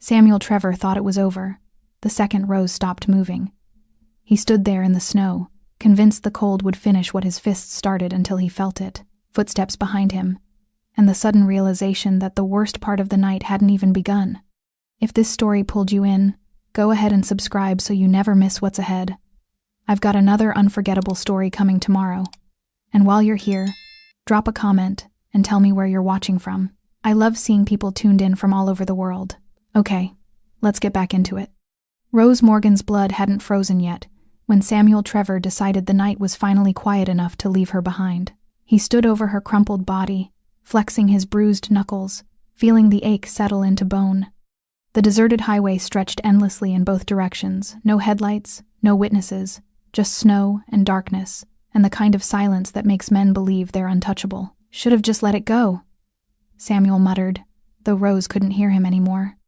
Samuel Trevor thought it was over, the second Rose stopped moving. He stood there in the snow, convinced the cold would finish what his fists started until he felt it, footsteps behind him, and the sudden realization that the worst part of the night hadn't even begun. If this story pulled you in, go ahead and subscribe so you never miss what's ahead. I've got another unforgettable story coming tomorrow. And while you're here, drop a comment and tell me where you're watching from. I love seeing people tuned in from all over the world. Okay, let's get back into it. Rose Morgan's blood hadn't frozen yet when Samuel Trevor decided the night was finally quiet enough to leave her behind. He stood over her crumpled body, flexing his bruised knuckles, feeling the ache settle into bone. The deserted highway stretched endlessly in both directions, no headlights, no witnesses, just snow and darkness, and the kind of silence that makes men believe they're untouchable. Should have just let it go, Samuel muttered, though Rose couldn't hear him anymore.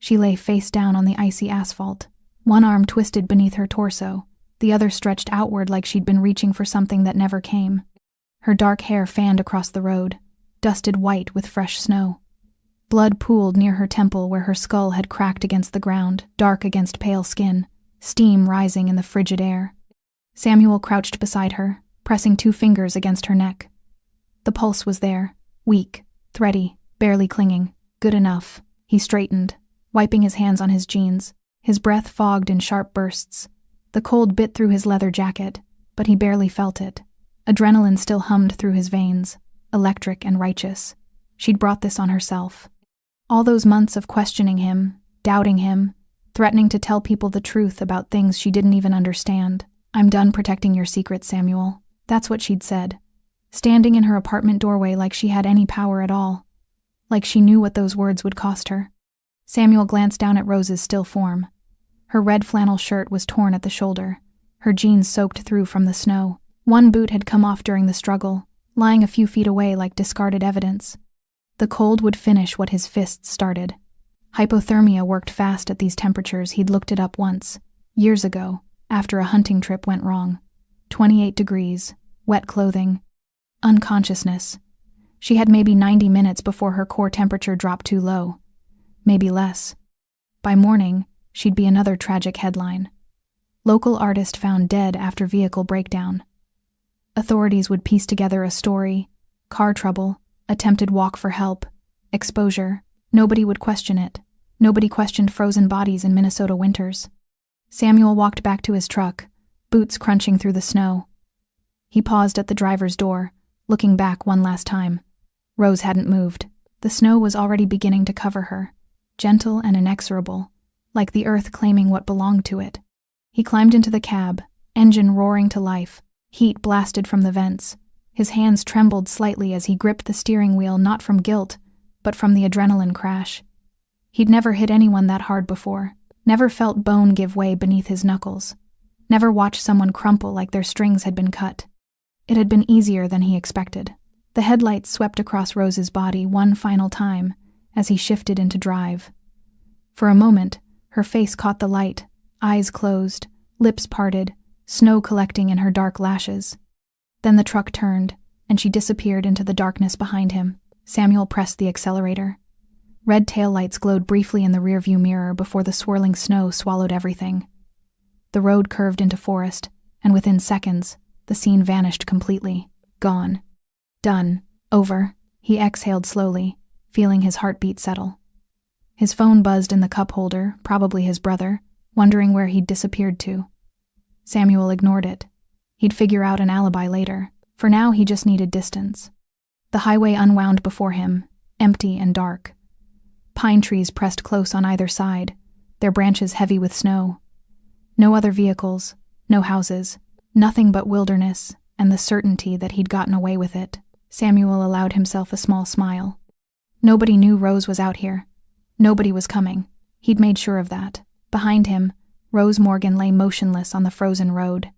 She lay face down on the icy asphalt, one arm twisted beneath her torso, the other stretched outward like she'd been reaching for something that never came. Her dark hair fanned across the road, dusted white with fresh snow. Blood pooled near her temple where her skull had cracked against the ground, dark against pale skin, steam rising in the frigid air. Samuel crouched beside her, pressing 2 fingers against her neck. The pulse was there, weak, thready, barely clinging. Good enough. He straightened, wiping his hands on his jeans, his breath fogged in sharp bursts. The cold bit through his leather jacket, but he barely felt it. Adrenaline still hummed through his veins, electric and righteous. She'd brought this on herself. All those months of questioning him, doubting him, threatening to tell people the truth about things she didn't even understand. "I'm done protecting your secrets, Samuel." That's what she'd said, standing in her apartment doorway like she had any power at all, like she knew what those words would cost her. Samuel glanced down at Rose's still form. Her red flannel shirt was torn at the shoulder, her jeans soaked through from the snow. One boot had come off during the struggle, lying a few feet away like discarded evidence. The cold would finish what his fists started. Hypothermia worked fast at these temperatures. He'd looked it up once, years ago, after a hunting trip went wrong. 28 degrees, wet clothing, unconsciousness. She had maybe 90 minutes before her core temperature dropped too low. Maybe less. By morning, she'd be another tragic headline. Local artist found dead after vehicle breakdown. Authorities would piece together a story: car trouble, attempted walk for help, exposure. Nobody would question it. Nobody questioned frozen bodies in Minnesota winters. Samuel walked back to his truck, boots crunching through the snow. He paused at the driver's door, looking back one last time. Rose hadn't moved. The snow was already beginning to cover her, gentle and inexorable, like the earth claiming what belonged to it. He climbed into the cab, engine roaring to life, heat blasted from the vents. His hands trembled slightly as he gripped the steering wheel, not from guilt, but from the adrenaline crash. He'd never hit anyone that hard before, never felt bone give way beneath his knuckles, never watched someone crumple like their strings had been cut. It had been easier than he expected. The headlights swept across Rose's body one final time as he shifted into drive. For a moment, her face caught the light, eyes closed, lips parted, snow collecting in her dark lashes. Then the truck turned, and she disappeared into the darkness behind him. Samuel pressed the accelerator. Red taillights glowed briefly in the rearview mirror before the swirling snow swallowed everything. The road curved into forest, and within seconds, the scene vanished completely. Gone. Done. Over. He exhaled slowly, feeling his heartbeat settle. His phone buzzed in the cup holder, probably his brother, wondering where he'd disappeared to. Samuel ignored it. He'd figure out an alibi later. For now, he just needed distance. The highway unwound before him, empty and dark. Pine trees pressed close on either side, their branches heavy with snow. No other vehicles, no houses, nothing but wilderness and the certainty that he'd gotten away with it. Samuel allowed himself a small smile. Nobody knew Rose was out here. Nobody was coming. He'd made sure of that. Behind him, Rose Morgan lay motionless on the frozen road.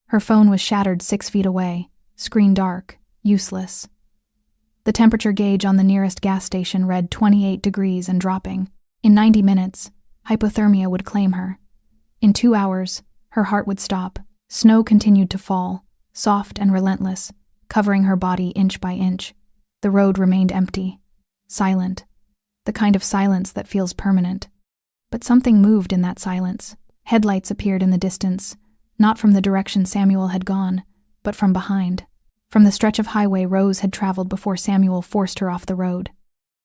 Her phone was shattered 6 feet away, screen dark, useless. The temperature gauge on the nearest gas station read 28 degrees and dropping. In 90 minutes, hypothermia would claim her. In 2 hours, her heart would stop. Snow continued to fall, soft and relentless, covering her body inch by inch. The road remained empty, silent, the kind of silence that feels permanent. But something moved in that silence. Headlights appeared in the distance, not from the direction Samuel had gone, but from behind. From the stretch of highway Rose had traveled before Samuel forced her off the road.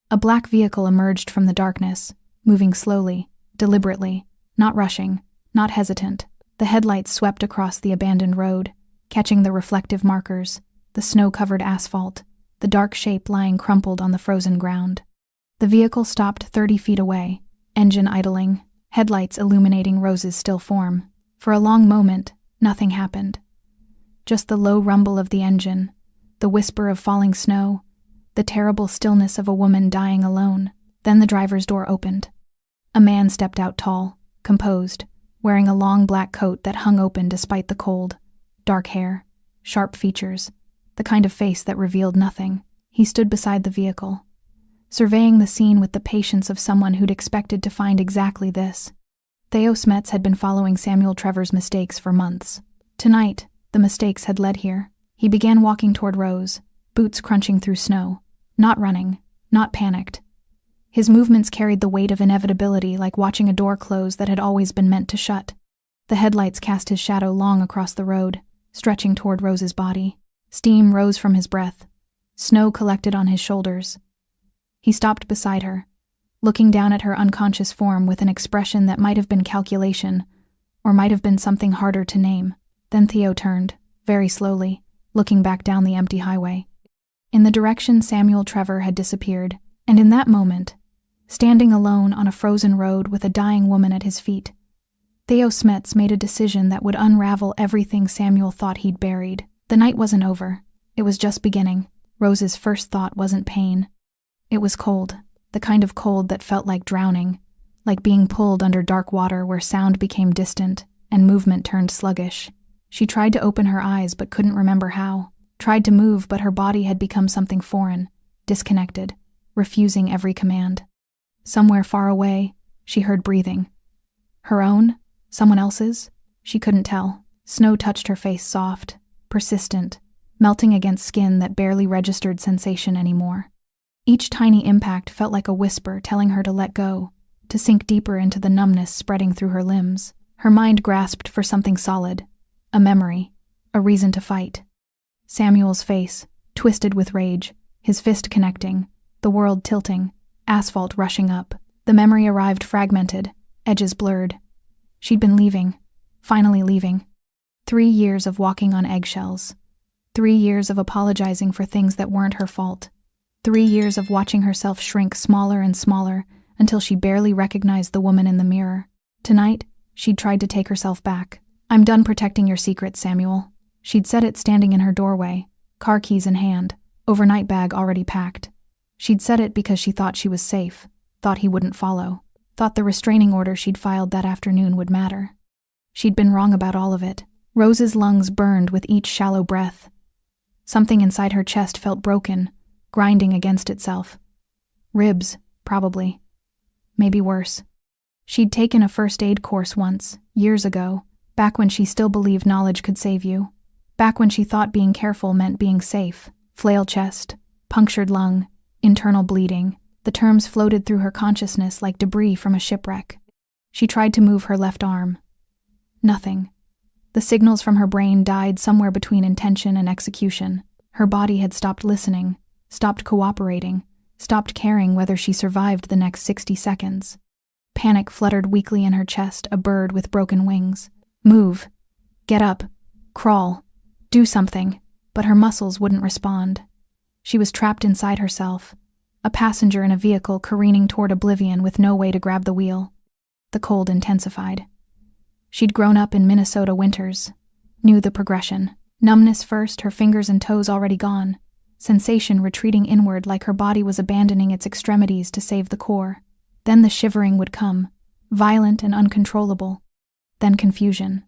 A black vehicle emerged from the darkness, moving slowly, deliberately, not rushing, not hesitant. The headlights swept across the abandoned road, catching the reflective markers, the snow-covered asphalt, the dark shape lying crumpled on the frozen ground. The vehicle stopped 30 feet away, engine idling, headlights illuminating Rose's still form. For a long moment, nothing happened. Just the low rumble of the engine, the whisper of falling snow, the terrible stillness of a woman dying alone. Then the driver's door opened. A man stepped out tall, composed, wearing a long black coat that hung open despite the cold. Dark hair, sharp features, the kind of face that revealed nothing. He stood beside the vehicle, surveying the scene with the patience of someone who'd expected to find exactly this. Theo Smets had been following Samuel Trevor's mistakes for months. Tonight, the mistakes had led here. He began walking toward Rose, boots crunching through snow. Not running, not panicked. His movements carried the weight of inevitability, like watching a door close that had always been meant to shut. The headlights cast his shadow long across the road, stretching toward Rose's body. Steam rose from his breath. Snow collected on his shoulders. He stopped beside her, looking down at her unconscious form with an expression that might have been calculation, or might have been something harder to name. Then Theo turned, very slowly, looking back down the empty highway. In the direction Samuel Trevor had disappeared, and in that moment, standing alone on a frozen road with a dying woman at his feet, Theo Smets made a decision that would unravel everything Samuel thought he'd buried. The night wasn't over. It was just beginning. Rose's first thought wasn't pain. It was cold, the kind of cold that felt like drowning, like being pulled under dark water where sound became distant and movement turned sluggish. She tried to open her eyes but couldn't remember how. Tried to move, but her body had become something foreign, disconnected, refusing every command. Somewhere far away, she heard breathing. Her own? Someone else's? She couldn't tell. Snow touched her face, soft, persistent, melting against skin that barely registered sensation anymore. Each tiny impact felt like a whisper telling her to let go, to sink deeper into the numbness spreading through her limbs. Her mind grasped for something solid, a memory, a reason to fight. Samuel's face, twisted with rage, his fist connecting, the world tilting, asphalt rushing up. The memory arrived fragmented, edges blurred. She'd been leaving, finally leaving. 3 years of walking on eggshells. 3 years of apologizing for things that weren't her fault. 3 years of watching herself shrink smaller and smaller until she barely recognized the woman in the mirror. Tonight, she'd tried to take herself back. "I'm done protecting your secrets, Samuel." She'd said it standing in her doorway, car keys in hand, overnight bag already packed. She'd said it because she thought she was safe, thought he wouldn't follow, thought the restraining order she'd filed that afternoon would matter. She'd been wrong about all of it. Rose's lungs burned with each shallow breath. Something inside her chest felt broken, grinding against itself. Ribs, probably. Maybe worse. She'd taken a first aid course once, years ago, back when she still believed knowledge could save you. Back when she thought being careful meant being safe. Flail chest, punctured lung, internal bleeding. The terms floated through her consciousness like debris from a shipwreck. She tried to move her left arm. Nothing. The signals from her brain died somewhere between intention and execution. Her body had stopped listening, stopped cooperating, stopped caring whether she survived the next 60 seconds. Panic fluttered weakly in her chest, a bird with broken wings. Move. Get up. Crawl. Do something. But her muscles wouldn't respond. She was trapped inside herself, a passenger in a vehicle careening toward oblivion with no way to grab the wheel. The cold intensified. She'd grown up in Minnesota winters, knew the progression. Numbness first, her fingers and toes already gone. Sensation retreating inward like her body was abandoning its extremities to save the core. Then the shivering would come, violent and uncontrollable. Then confusion.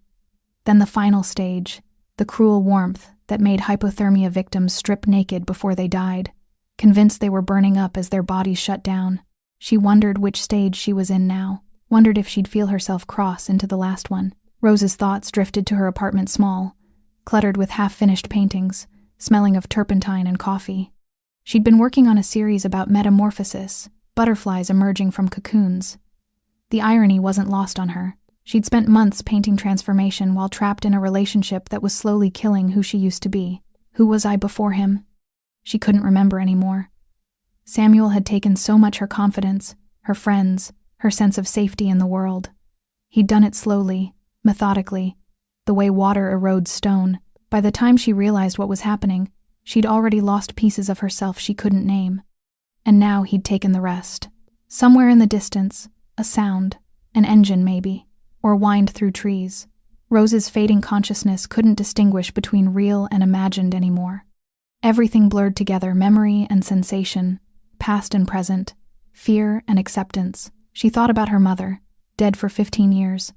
Then the final stage, the cruel warmth that made hypothermia victims strip naked before they died, convinced they were burning up as their bodies shut down. She wondered which stage she was in now, wondered if she'd feel herself cross into the last one. Rose's thoughts drifted to her apartment small, cluttered with half-finished paintings, smelling of turpentine and coffee. She'd been working on a series about metamorphosis, butterflies emerging from cocoons. The irony wasn't lost on her. She'd spent months painting transformation while trapped in a relationship that was slowly killing who she used to be. Who was I before him? She couldn't remember anymore. Samuel had taken so much her confidence, her friends, her sense of safety in the world. He'd done it slowly, methodically, the way water erodes stone. By the time she realized what was happening, she'd already lost pieces of herself she couldn't name. And now he'd taken the rest. Somewhere in the distance, a sound, an engine maybe, or whined through trees. Rose's fading consciousness couldn't distinguish between real and imagined anymore. Everything blurred together, memory and sensation, past and present, fear and acceptance. She thought about her mother, dead for 15 years.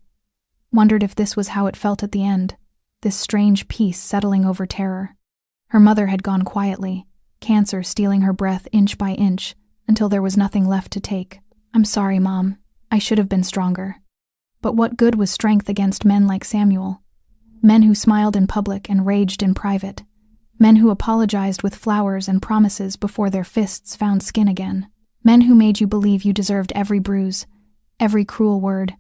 Wondered if this was how it felt at the end, this strange peace settling over terror. Her mother had gone quietly, cancer stealing her breath inch by inch, until there was nothing left to take. "I'm sorry, Mom. I should have been stronger." But what good was strength against men like Samuel? Men who smiled in public and raged in private. Men who apologized with flowers and promises before their fists found skin again. Men who made you believe you deserved every bruise, every cruel word,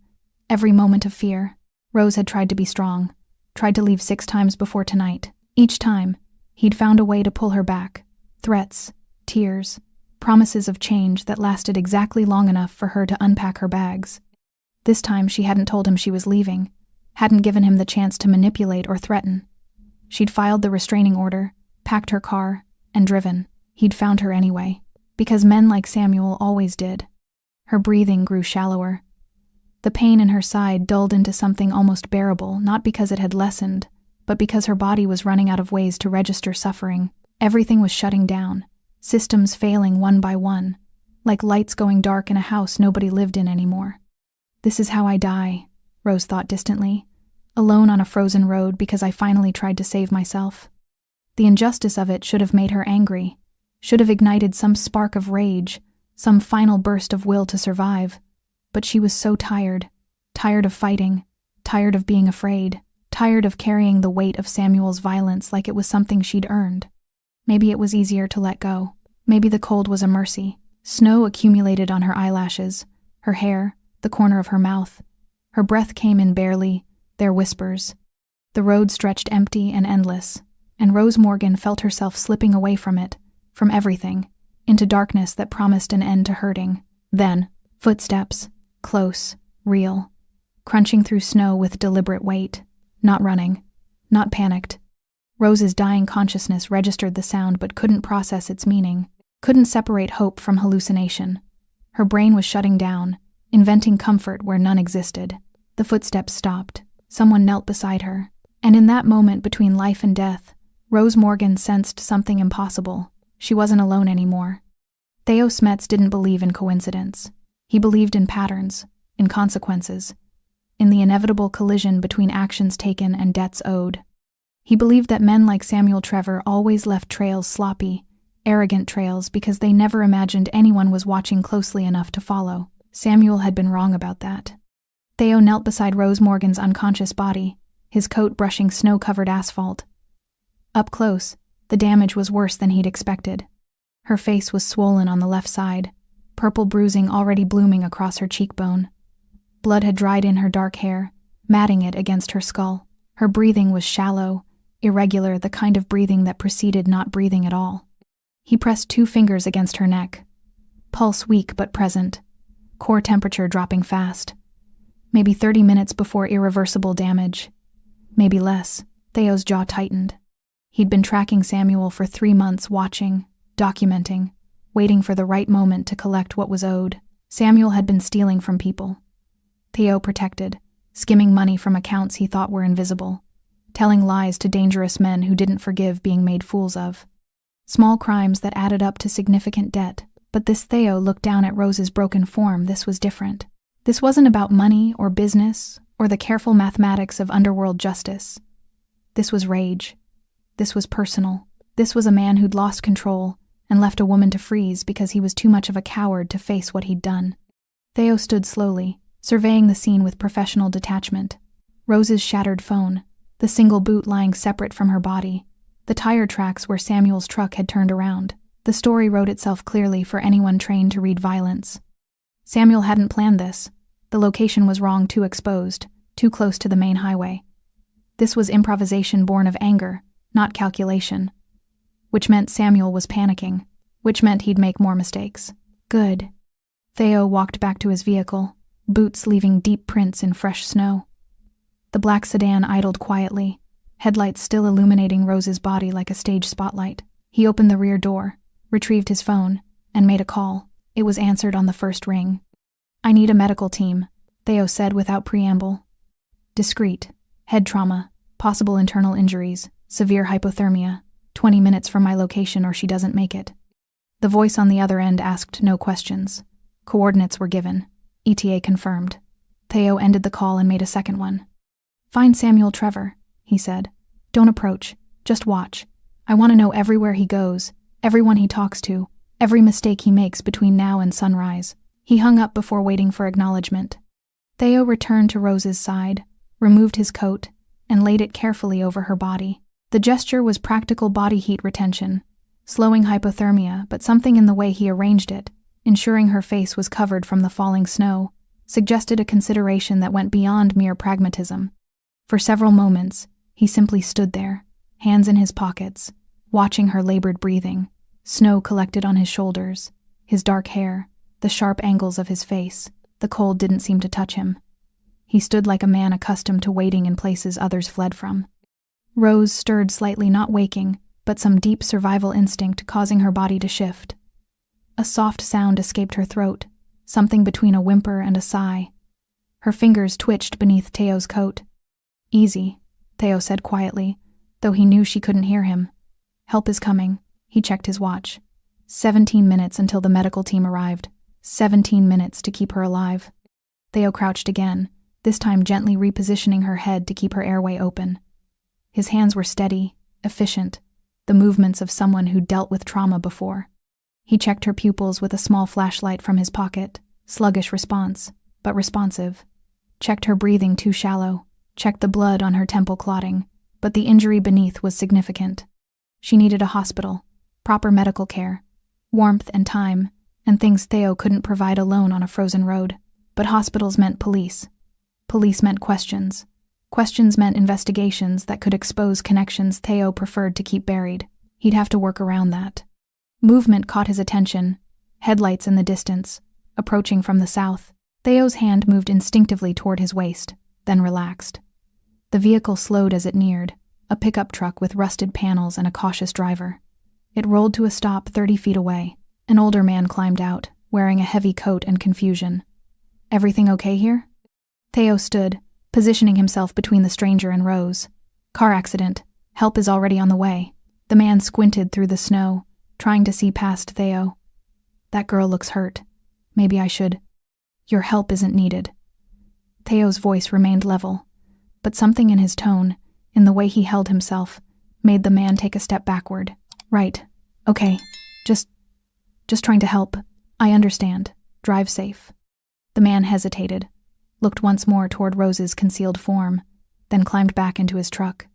every moment of fear. Rose had tried to be strong, tried to leave 6 times before tonight. Each time, he'd found a way to pull her back. Threats, tears, promises of change that lasted exactly long enough for her to unpack her bags. This time she hadn't told him she was leaving, hadn't given him the chance to manipulate or threaten. She'd filed the restraining order, packed her car, and driven. He'd found her anyway, because men like Samuel always did. Her breathing grew shallower. The pain in her side dulled into something almost bearable, not because it had lessened, but because her body was running out of ways to register suffering. Everything was shutting down, systems failing one by one, like lights going dark in a house nobody lived in anymore. "This is how I die," Rose thought distantly, alone on a frozen road because I finally tried to save myself. The injustice of it should have made her angry, should have ignited some spark of rage, some final burst of will to survive. But she was so tired, tired of fighting, tired of being afraid, tired of carrying the weight of Samuel's violence like it was something she'd earned. Maybe it was easier to let go. Maybe the cold was a mercy. Snow accumulated on her eyelashes, her hair, the corner of her mouth. Her breath came in barely, their whispers. The road stretched empty and endless, and Rose Morgan felt herself slipping away from it, from everything, into darkness that promised an end to hurting. Then, footsteps, close, real, crunching through snow with deliberate weight, not running, not panicked. Rose's dying consciousness registered the sound but couldn't process its meaning, couldn't separate hope from hallucination. Her brain was shutting down, inventing comfort where none existed. The footsteps stopped. Someone knelt beside her. And in that moment between life and death, Rose Morgan sensed something impossible. She wasn't alone anymore. Theo Smets didn't believe in coincidence. He believed in patterns, in consequences, in the inevitable collision between actions taken and debts owed. He believed that men like Samuel Trevor always left trails sloppy, arrogant trails because they never imagined anyone was watching closely enough to follow. Samuel had been wrong about that. Theo knelt beside Rose Morgan's unconscious body, his coat brushing snow-covered asphalt. Up close, the damage was worse than he'd expected. Her face was swollen on the left side, purple bruising already blooming across her cheekbone. Blood had dried in her dark hair, matting it against her skull. Her breathing was shallow, irregular, the kind of breathing that preceded not breathing at all. He pressed 2 fingers against her neck. Pulse weak but present. Core temperature dropping fast. Maybe 30 minutes before irreversible damage. Maybe less. Theo's jaw tightened. He'd been tracking Samuel for 3 months, watching, documenting, waiting for the right moment to collect what was owed. Samuel had been stealing from people. Theo protected, skimming money from accounts he thought were invisible, telling lies to dangerous men who didn't forgive being made fools of. Small crimes that added up to significant debt. But this Theo looked down at Rose's broken form. This was different. This wasn't about money or business or the careful mathematics of underworld justice. This was rage. This was personal. This was a man who'd lost control and left a woman to freeze because he was too much of a coward to face what he'd done. Theo stood slowly, surveying the scene with professional detachment. Rose's shattered phone, the single boot lying separate from her body, the tire tracks where Samuel's truck had turned around. The story wrote itself clearly for anyone trained to read violence. Samuel hadn't planned this. The location was wrong, too exposed, too close to the main highway. This was improvisation born of anger, not calculation. Which meant Samuel was panicking, which meant he'd make more mistakes. Good. Theo walked back to his vehicle, boots leaving deep prints in fresh snow. The black sedan idled quietly, headlights still illuminating Rose's body like a stage spotlight. He opened the rear door, retrieved his phone, and made a call. It was answered on the first ring. "I need a medical team," Theo said without preamble. "Discreet. Head trauma, possible internal injuries, severe hypothermia, 20 minutes from my location or she doesn't make it." The voice on the other end asked no questions. Coordinates were given. ETA confirmed. Theo ended the call and made a second one. "Find Samuel Trevor," he said. "Don't approach. Just watch. I want to know everywhere he goes, everyone he talks to, every mistake he makes between now and sunrise." He hung up before waiting for acknowledgement. Theo returned to Rose's side, removed his coat, and laid it carefully over her body. The gesture was practical body heat retention, slowing hypothermia, but something in the way he arranged it, ensuring her face was covered from the falling snow, suggested a consideration that went beyond mere pragmatism. For several moments, he simply stood there, hands in his pockets, watching her labored breathing. Snow collected on his shoulders, his dark hair, the sharp angles of his face. The cold didn't seem to touch him. He stood like a man accustomed to waiting in places others fled from. Rose stirred slightly, not waking, but some deep survival instinct causing her body to shift. A soft sound escaped her throat, something between a whimper and a sigh. Her fingers twitched beneath Theo's coat. "Easy," Theo said quietly, though he knew she couldn't hear him. "Help is coming." He checked his watch. 17 minutes until the medical team arrived. 17 minutes to keep her alive. Theo crouched again, this time gently repositioning her head to keep her airway open. His hands were steady, efficient, the movements of someone who'd dealt with trauma before. He checked her pupils with a small flashlight from his pocket, sluggish response, but responsive. Checked her breathing too shallow, checked the blood on her temple clotting, but the injury beneath was significant. She needed a hospital, proper medical care, warmth and time, and things Theo couldn't provide alone on a frozen road. But hospitals meant police. Police meant questions. Questions meant investigations that could expose connections Theo preferred to keep buried. He'd have to work around that. Movement caught his attention, headlights in the distance, approaching from the south. Theo's hand moved instinctively toward his waist, then relaxed. The vehicle slowed as it neared, a pickup truck with rusted panels and a cautious driver. It rolled to a stop 30 feet away. An older man climbed out, wearing a heavy coat and confusion. "Everything okay here?" Theo stood, positioning himself between the stranger and Rose. "Car accident. Help is already on the way." The man squinted through the snow, trying to see past Theo. "That girl looks hurt. Maybe I should." "Your help isn't needed." Theo's voice remained level, but something in his tone, in the way he held himself, made the man take a step backward. "Right. Okay. Just trying to help. I understand. Drive safe." The man hesitated, looked once more toward Rose's concealed form, then climbed back into his truck.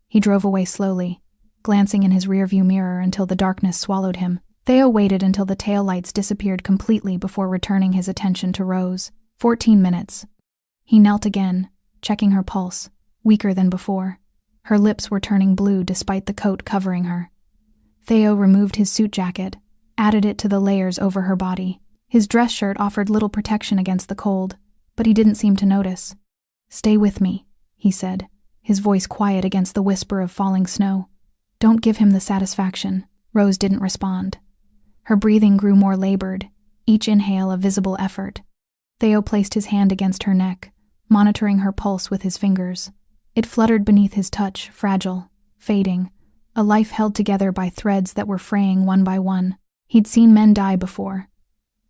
He drove away slowly, glancing in his rearview mirror until the darkness swallowed him. Theo waited until the taillights disappeared completely before returning his attention to Rose. 14 minutes. He knelt again, checking her pulse, weaker than before. Her lips were turning blue despite the coat covering her. Theo removed his suit jacket, added it to the layers over her body. His dress shirt offered little protection against the cold, but he didn't seem to notice. "Stay with me," he said, his voice quiet against the whisper of falling snow. "Don't give him the satisfaction." Rose didn't respond. Her breathing grew more labored, each inhale a visible effort. Theo placed his hand against her neck, monitoring her pulse with his fingers. It fluttered beneath his touch, fragile, fading, a life held together by threads that were fraying one by one. He'd seen men die before.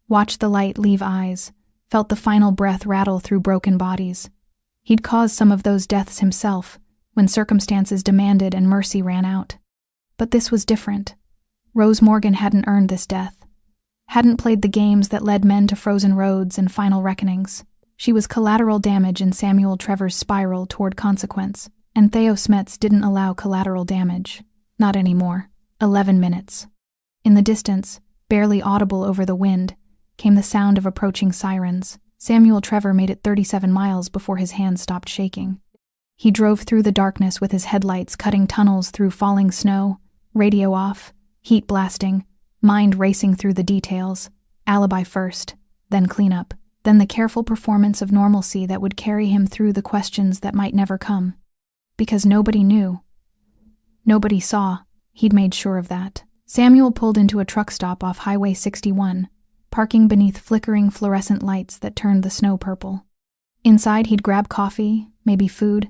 Watched the light leave eyes, felt the final breath rattle through broken bodies. He'd caused some of those deaths himself, when circumstances demanded and mercy ran out. But this was different. Rose Morgan hadn't earned this death, hadn't played the games that led men to frozen roads and final reckonings. She was collateral damage in Samuel Trevor's spiral toward consequence, and Theo Smets didn't allow collateral damage. Not anymore. 11 minutes. In the distance, barely audible over the wind, came the sound of approaching sirens. Samuel Trevor made it 37 miles before his hands stopped shaking. He drove through the darkness with his headlights cutting tunnels through falling snow, radio off, heat blasting, mind racing through the details, alibi first, then cleanup, then the careful performance of normalcy that would carry him through the questions that might never come. Because nobody knew. Nobody saw. He'd made sure of that. Samuel pulled into a truck stop off Highway 61, parking beneath flickering fluorescent lights that turned the snow purple. Inside, he'd grab coffee, maybe food,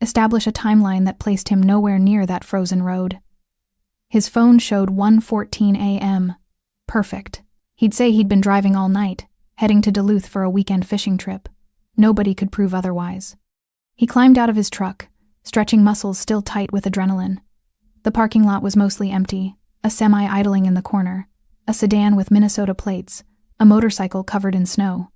establish a timeline that placed him nowhere near that frozen road. His phone showed 1:14 a.m. Perfect. He'd say he'd been driving all night, heading to Duluth for a weekend fishing trip. Nobody could prove otherwise. He climbed out of his truck, stretching muscles still tight with adrenaline. The parking lot was mostly empty, a semi idling in the corner, a sedan with Minnesota plates, a motorcycle covered in snow.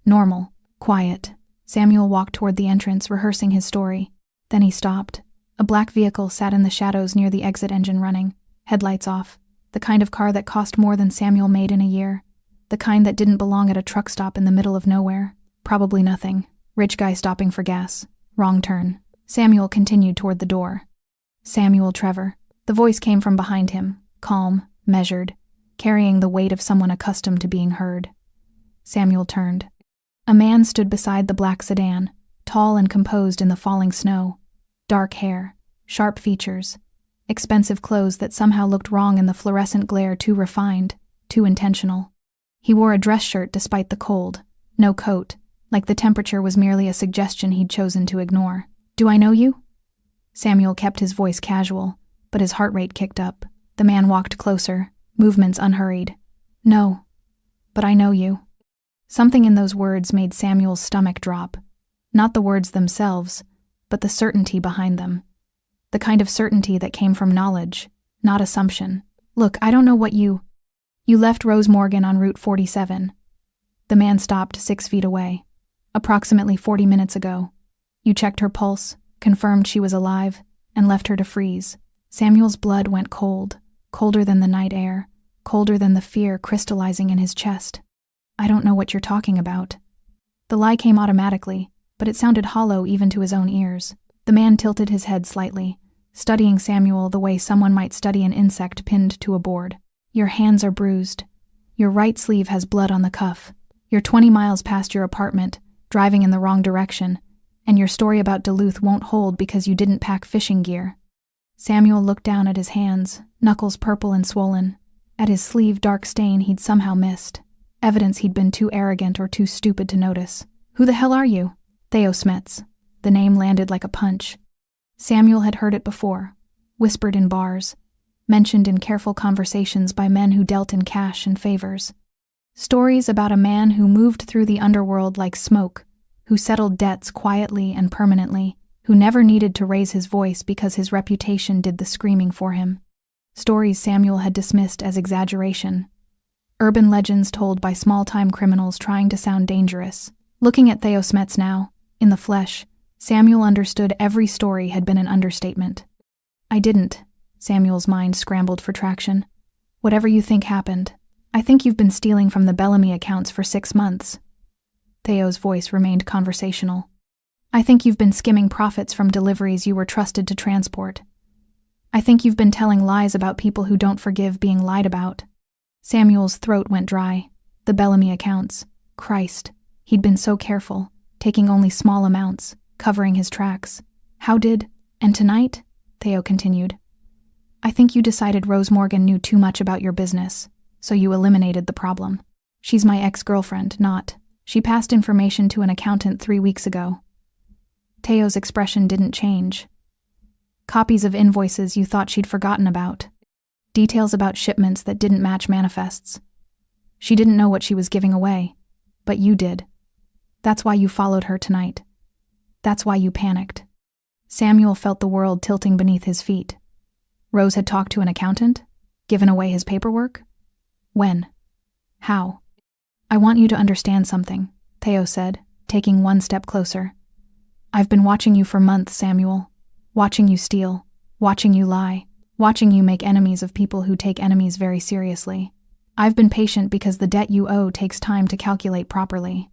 Normal, quiet. Samuel walked toward the entrance, rehearsing his story. Then he stopped. A black vehicle sat in the shadows near the exit engine running, headlights off, the kind of car that cost more than Samuel made in a year, the kind that didn't belong at a truck stop in the middle of nowhere. Probably nothing. Rich guy stopping for gas. Wrong turn. Samuel continued toward the door. Samuel Trevor. The voice came from behind him, calm, measured, carrying the weight of someone accustomed to being heard. Samuel turned. A man stood beside the black sedan, tall and composed in the falling snow. Dark hair, sharp features, expensive clothes that somehow looked wrong in the fluorescent glare, too refined, too intentional. He wore a dress shirt despite the cold, no coat, like the temperature was merely a suggestion he'd chosen to ignore. "Do I know you?" Samuel kept his voice casual, but his heart rate kicked up. The man walked closer, movements unhurried. "No, but I know you." Something in those words made Samuel's stomach drop. Not the words themselves, but the certainty behind them. The kind of certainty that came from knowledge, not assumption. "Look, I don't know what you left Rose Morgan on Route 47. The man stopped 6 feet away. "Approximately 40 minutes ago. You checked her pulse, confirmed she was alive, and left her to freeze." Samuel's blood went cold, colder than the night air, colder than the fear crystallizing in his chest. "I don't know what you're talking about." The lie came automatically, but it sounded hollow even to his own ears. The man tilted his head slightly, studying Samuel the way someone might study an insect pinned to a board. "Your hands are bruised. Your right sleeve has blood on the cuff. You're 20 miles past your apartment, driving in the wrong direction, and your story about Duluth won't hold because you didn't pack fishing gear." Samuel looked down at his hands, knuckles purple and swollen, at his sleeve dark stain he'd somehow missed, evidence he'd been too arrogant or too stupid to notice. "Who the hell are you?" "Theo Smets." The name landed like a punch. Samuel had heard it before, whispered in bars, mentioned in careful conversations by men who dealt in cash and favors. Stories about a man who moved through the underworld like smoke, who settled debts quietly and permanently, who never needed to raise his voice because his reputation did the screaming for him. Stories Samuel had dismissed as exaggeration. Urban legends told by small-time criminals trying to sound dangerous. Looking at Theo Smets now, in the flesh, Samuel understood every story had been an understatement. "I didn't." Samuel's mind scrambled for traction. "Whatever you think happened. I think you've been stealing from the Bellamy accounts for 6 months. Theo's voice remained conversational. "I think you've been skimming profits from deliveries you were trusted to transport. I think you've been telling lies about people who don't forgive being lied about." Samuel's throat went dry. The Bellamy accounts. Christ, he'd been so careful, taking only small amounts, covering his tracks. "How did— And tonight?" Theo continued. "I think you decided Rose Morgan knew too much about your business, so you eliminated the problem. She's my ex-girlfriend, not— She passed information to an accountant 3 weeks ago." Theo's expression didn't change. "Copies of invoices you thought she'd forgotten about. Details about shipments that didn't match manifests. She didn't know what she was giving away, but you did. That's why you followed her tonight. That's why you panicked." Samuel felt the world tilting beneath his feet. Rose had talked to an accountant? Given away his paperwork? When? How? "I want you to understand something," Theo said, taking one step closer. "I've been watching you for months, Samuel. Watching you steal, watching you lie, watching you make enemies of people who take enemies very seriously. I've been patient because the debt you owe takes time to calculate properly.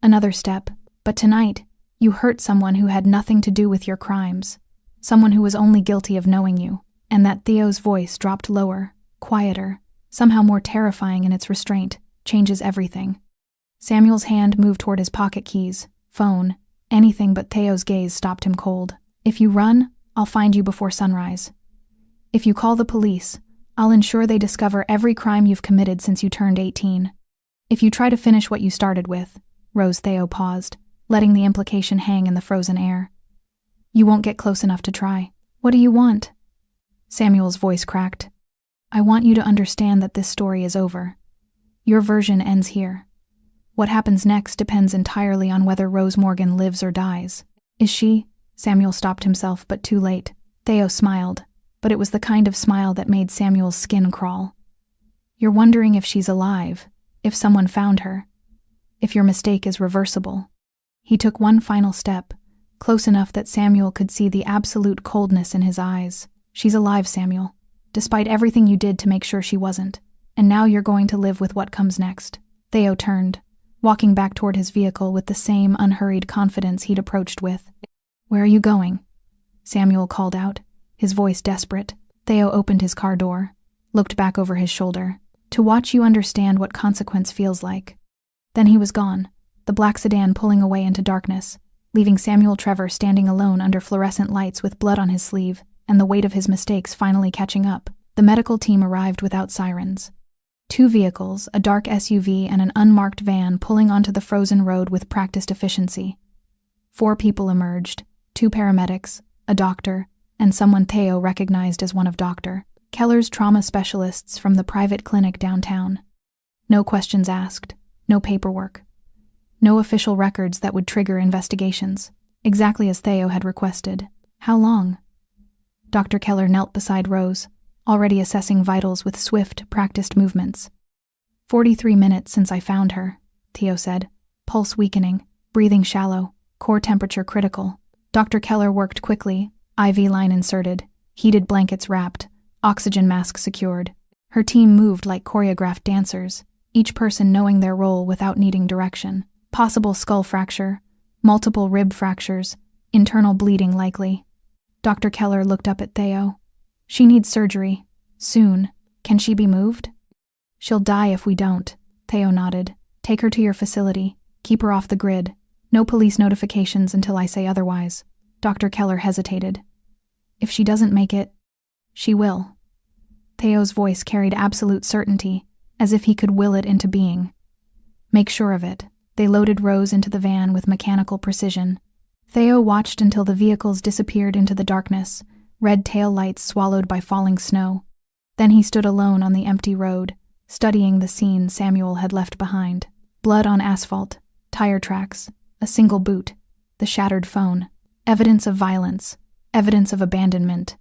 Another step. But tonight, you hurt someone who had nothing to do with your crimes. Someone who was only guilty of knowing you. And that Theo's voice dropped lower, quieter, somehow more terrifying in its restraint, changes everything. Samuel's hand moved toward his pocket keys, phone, anything but Theo's gaze stopped him cold. If you run, I'll find you before sunrise. If you call the police, I'll ensure they discover every crime you've committed since you turned 18. If you try to finish what you started with, Theo paused, letting the implication hang in the frozen air. You won't get close enough to try. What do you want? Samuel's voice cracked. I want you to understand that this story is over. Your version ends here. What happens next depends entirely on whether Rose Morgan lives or dies. Is she? Samuel stopped himself, but too late. Theo smiled, but it was the kind of smile that made Samuel's skin crawl. You're wondering if she's alive, if someone found her, if your mistake is reversible. He took one final step, close enough that Samuel could see the absolute coldness in his eyes. She's alive, Samuel, despite everything you did to make sure she wasn't, and now you're going to live with what comes next. Theo turned, walking back toward his vehicle with the same unhurried confidence he'd approached with. Where are you going? Samuel called out, his voice desperate. Theo opened his car door, looked back over his shoulder, to watch you understand what consequence feels like. Then he was gone, the black sedan pulling away into darkness, leaving Samuel Trevor standing alone under fluorescent lights with blood on his sleeve, and the weight of his mistakes finally catching up. The medical team arrived without sirens. 2 vehicles, a dark SUV and an unmarked van pulling onto the frozen road with practiced efficiency. 4 people emerged, 2 paramedics, a doctor, and someone Theo recognized as one of Dr. Keller's trauma specialists from the private clinic downtown. No questions asked, no paperwork. No official records that would trigger investigations, exactly as Theo had requested. How long? Dr. Keller knelt beside Rose, already assessing vitals with swift, practiced movements. 43 minutes since I found her, Theo said, pulse weakening, breathing shallow, core temperature critical. Dr. Keller worked quickly, IV line inserted, heated blankets wrapped, oxygen mask secured. Her team moved like choreographed dancers, each person knowing their role without needing direction. Possible skull fracture, multiple rib fractures, internal bleeding likely. Dr. Keller looked up at Theo. She needs surgery. Soon. Can she be moved? She'll die if we don't, Theo nodded. Take her to your facility. Keep her off the grid. No police notifications until I say otherwise. Dr. Keller hesitated. If she doesn't make it, she will. Theo's voice carried absolute certainty, as if he could will it into being. Make sure of it. They loaded Rose into the van with mechanical precision. Theo watched until the vehicles disappeared into the darkness, red tail lights swallowed by falling snow. Then he stood alone on the empty road, studying the scene Samuel had left behind. Blood on asphalt, tire tracks, a single boot, the shattered phone. Evidence of violence, evidence of abandonment,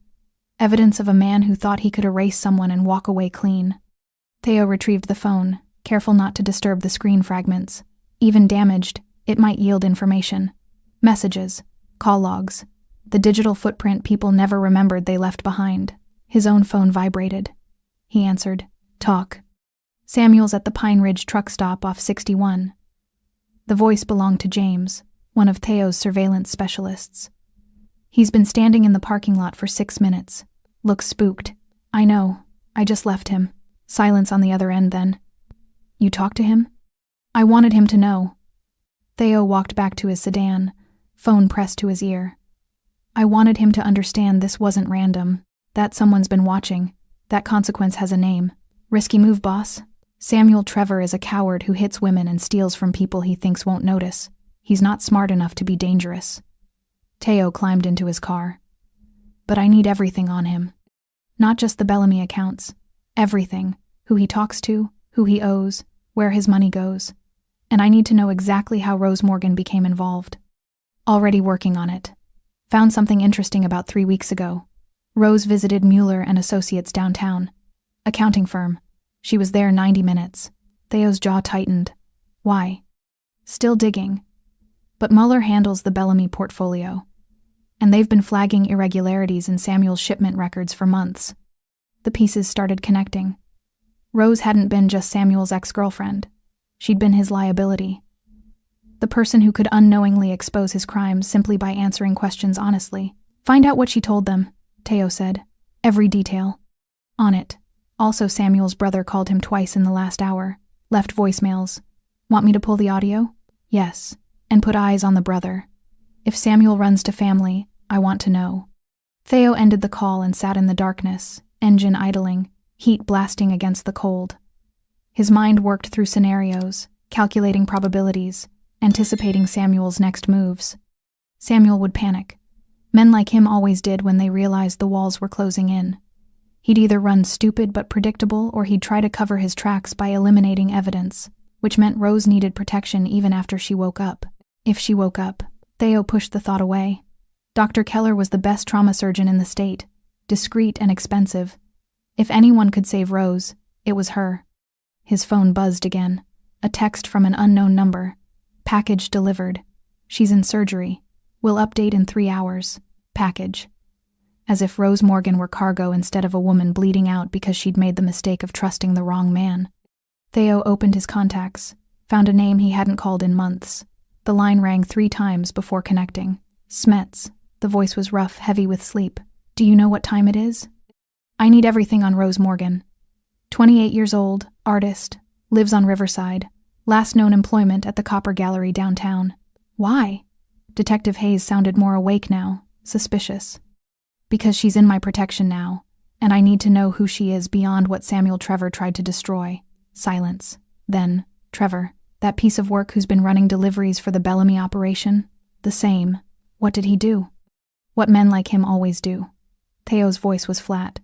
evidence of a man who thought he could erase someone and walk away clean. Theo retrieved the phone, careful not to disturb the screen fragments. Even damaged, it might yield information. Messages, call logs, the digital footprint people never remembered they left behind. His own phone vibrated. He answered, Talk. Samuel's at the Pine Ridge truck stop off 61. The voice belonged to James, one of Theo's surveillance specialists. He's been standing in the parking lot for 6 minutes. Looks spooked. I know. I just left him. Silence on the other end then. You talked to him? I wanted him to know. Theo walked back to his sedan, phone pressed to his ear. I wanted him to understand this wasn't random, that someone's been watching, that consequence has a name. Risky move, boss. Samuel Trevor is a coward who hits women and steals from people he thinks won't notice. He's not smart enough to be dangerous. Theo climbed into his car. But I need everything on him. Not just the Bellamy accounts. Everything. Who he talks to, who he owes, where his money goes. And I need to know exactly how Rose Morgan became involved. Already working on it. Found something interesting about 3 weeks ago. Rose visited Mueller and Associates downtown. Accounting firm. She was there 90 minutes. Theo's jaw tightened. Why? Still digging. But Mueller handles the Bellamy portfolio. And they've been flagging irregularities in Samuel's shipment records for months. The pieces started connecting. Rose hadn't been just Samuel's ex-girlfriend. She'd been his liability. The person who could unknowingly expose his crimes simply by answering questions honestly. Find out what she told them, Teo said. Every detail. On it. Also, Samuel's brother called him twice in the last hour. Left voicemails. Want me to pull the audio? Yes. And put eyes on the brother. If Samuel runs to family, I want to know. Theo ended the call and sat in the darkness, engine idling, heat blasting against the cold. His mind worked through scenarios, calculating probabilities, anticipating Samuel's next moves. Samuel would panic. Men like him always did when they realized the walls were closing in. He'd either run stupid but predictable, or he'd try to cover his tracks by eliminating evidence, which meant Rose needed protection even after she woke up. If she woke up, Theo pushed the thought away. Dr. Keller was the best trauma surgeon in the state, discreet and expensive. If anyone could save Rose, it was her. His phone buzzed again. A text from an unknown number. Package delivered. She's in surgery. Will update in 3 hours. Package. As if Rose Morgan were cargo instead of a woman bleeding out because she'd made the mistake of trusting the wrong man. Theo opened his contacts, found a name he hadn't called in months. The line rang 3 times before connecting. Smets. The voice was rough, heavy with sleep. Do you know what time it is? I need everything on Rose Morgan. 28 years old, artist, lives on Riverside. Last known employment at the Copper Gallery downtown. Why? Detective Hayes sounded more awake now, suspicious. Because she's in my protection now, and I need to know who she is beyond what Samuel Trevor tried to destroy. Silence. Then, Trevor, that piece of work who's been running deliveries for the Bellamy operation? The same. What did he do? What men like him always do. Theo's voice was flat.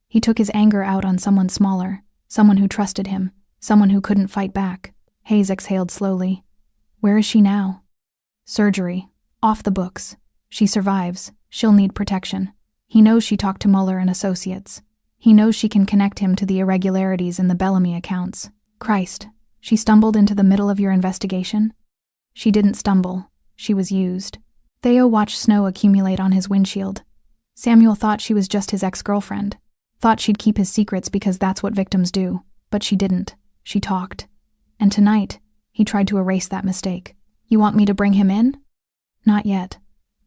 He took his anger out on someone smaller, someone who trusted him, someone who couldn't fight back. Hayes exhaled slowly. Where is she now? Surgery. Off the books. She survives. She'll need protection. He knows she talked to Mueller and Associates. He knows she can connect him to the irregularities in the Bellamy accounts. Christ, she stumbled into the middle of your investigation? She didn't stumble. She was used. Theo watched snow accumulate on his windshield. Samuel thought she was just his ex-girlfriend. Thought she'd keep his secrets because that's what victims do. But she didn't. She talked. And tonight, he tried to erase that mistake. You want me to bring him in? Not yet.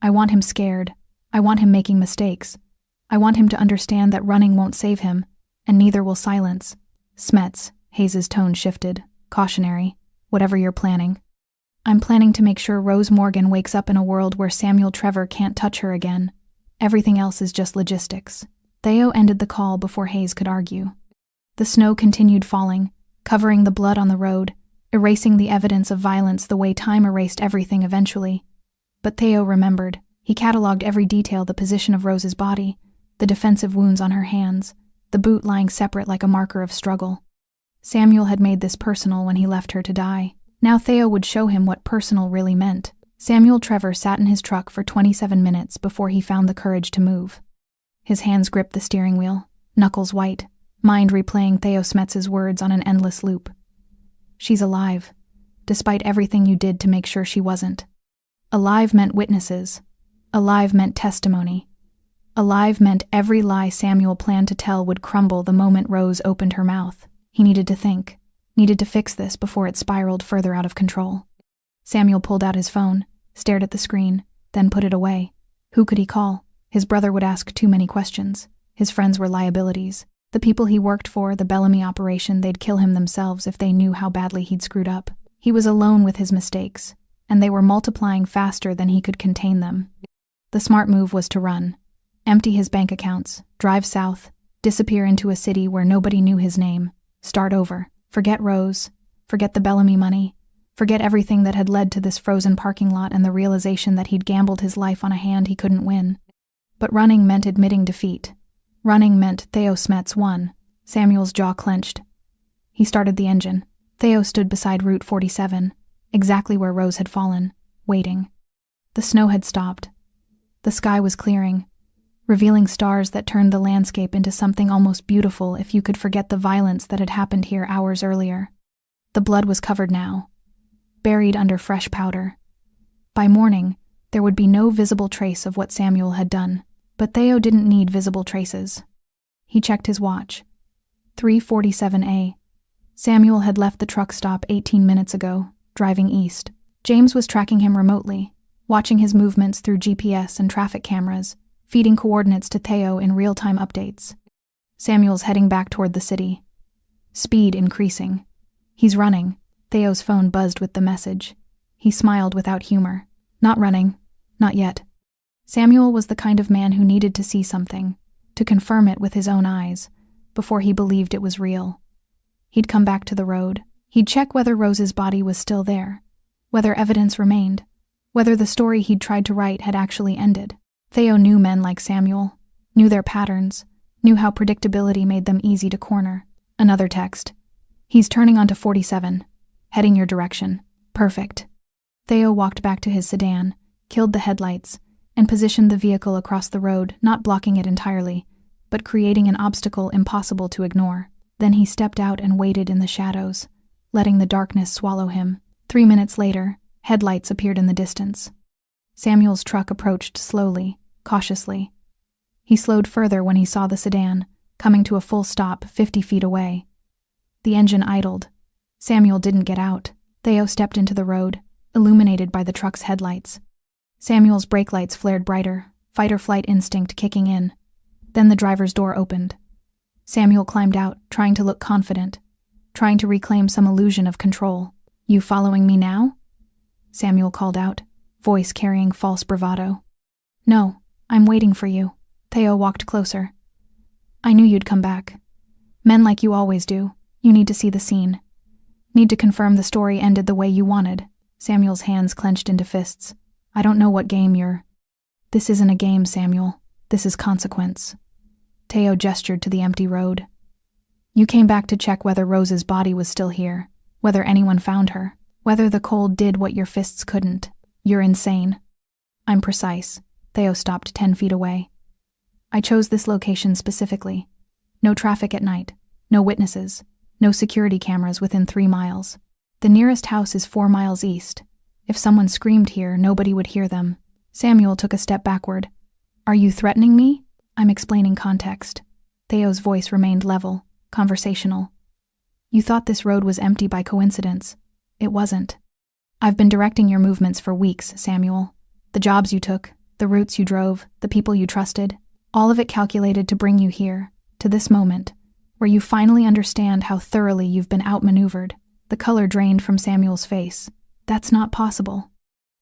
I want him scared. I want him making mistakes. I want him to understand that running won't save him, and neither will silence. Smets, Hayes' tone shifted. Cautionary. Whatever you're planning. I'm planning to make sure Rose Morgan wakes up in a world where Samuel Trevor can't touch her again. Everything else is just logistics. Theo ended the call before Hayes could argue. The snow continued falling, covering the blood on the road, erasing the evidence of violence the way time erased everything eventually. But Theo remembered. He cataloged every detail: the position of Rose's body, the defensive wounds on her hands, the boot lying separate like a marker of struggle. Samuel had made this personal when he left her to die. Now Theo would show him what personal really meant. Samuel Trevor sat in his truck for 27 minutes before he found the courage to move. His hands gripped the steering wheel, knuckles white, mind replaying Theo Smets' words on an endless loop. She's alive, despite everything you did to make sure she wasn't. Alive meant witnesses. Alive meant testimony. Alive meant every lie Samuel planned to tell would crumble the moment Rose opened her mouth. He needed to think, needed to fix this before it spiraled further out of control. Samuel pulled out his phone, stared at the screen, then put it away. Who could he call? His brother would ask too many questions. His friends were liabilities. The people he worked for, the Bellamy operation, they'd kill him themselves if they knew how badly he'd screwed up. He was alone with his mistakes, and they were multiplying faster than he could contain them. The smart move was to run. Empty his bank accounts, drive south, disappear into a city where nobody knew his name, start over, forget Rose, forget the Bellamy money, forget everything that had led to this frozen parking lot and the realization that he'd gambled his life on a hand he couldn't win. But running meant admitting defeat. Running meant Theo Smets won. Samuel's jaw clenched. He started the engine. Theo stood beside Route 47, exactly where Rose had fallen, waiting. The snow had stopped. The sky was clearing, revealing stars that turned the landscape into something almost beautiful if you could forget the violence that had happened here hours earlier. The blood was covered now, buried under fresh powder. By morning, there would be no visible trace of what Samuel had done, but Theo didn't need visible traces. He checked his watch. 3:47 a. Samuel had left the truck stop 18 minutes ago, driving east. James was tracking him remotely, watching his movements through GPS and traffic cameras, feeding coordinates to Theo in real-time updates. Samuel's heading back toward the city. Speed increasing. He's running. Theo's phone buzzed with the message. He smiled without humor. Not running. Not yet. Samuel was the kind of man who needed to see something, to confirm it with his own eyes, before he believed it was real. He'd come back to the road. He'd check whether Rose's body was still there, whether evidence remained, whether the story he'd tried to write had actually ended. Theo knew men like Samuel, knew their patterns, knew how predictability made them easy to corner. Another text. He's turning onto 47, heading your direction. Perfect. Theo walked back to his sedan, killed the headlights, and positioned the vehicle across the road, not blocking it entirely, but creating an obstacle impossible to ignore. Then he stepped out and waited in the shadows, letting the darkness swallow him. 3 minutes later, headlights appeared in the distance. Samuel's truck approached slowly, cautiously. He slowed further when he saw the sedan, coming to a full stop 50 feet away. The engine idled. Samuel didn't get out. Theo stepped into the road, illuminated by the truck's headlights. Samuel's brake lights flared brighter, fight-or-flight instinct kicking in. Then the driver's door opened. Samuel climbed out, trying to look confident, trying to reclaim some illusion of control. "You following me now?" Samuel called out, voice carrying false bravado. "No, I'm waiting for you." Theo walked closer. "I knew you'd come back. Men like you always do. You need to see the scene. Need to confirm the story ended the way you wanted." Samuel's hands clenched into fists. "I don't know what game you're—" "This isn't a game, Samuel. This is consequence." Theo gestured to the empty road. "You came back to check whether Rose's body was still here, whether anyone found her, whether the cold did what your fists couldn't. You're insane." "I'm precise." Theo stopped 10 feet away. "I chose this location specifically. No traffic at night, no witnesses, no security cameras within 3 miles. The nearest house is 4 miles east. If someone screamed here, nobody would hear them." Samuel took a step backward. "Are you threatening me?" "I'm explaining context." Theo's voice remained level, conversational. "You thought this road was empty by coincidence. It wasn't. I've been directing your movements for weeks, Samuel. The jobs you took, the routes you drove, the people you trusted, all of it calculated to bring you here, to this moment, where you finally understand how thoroughly you've been outmaneuvered." The color drained from Samuel's face. "That's not possible."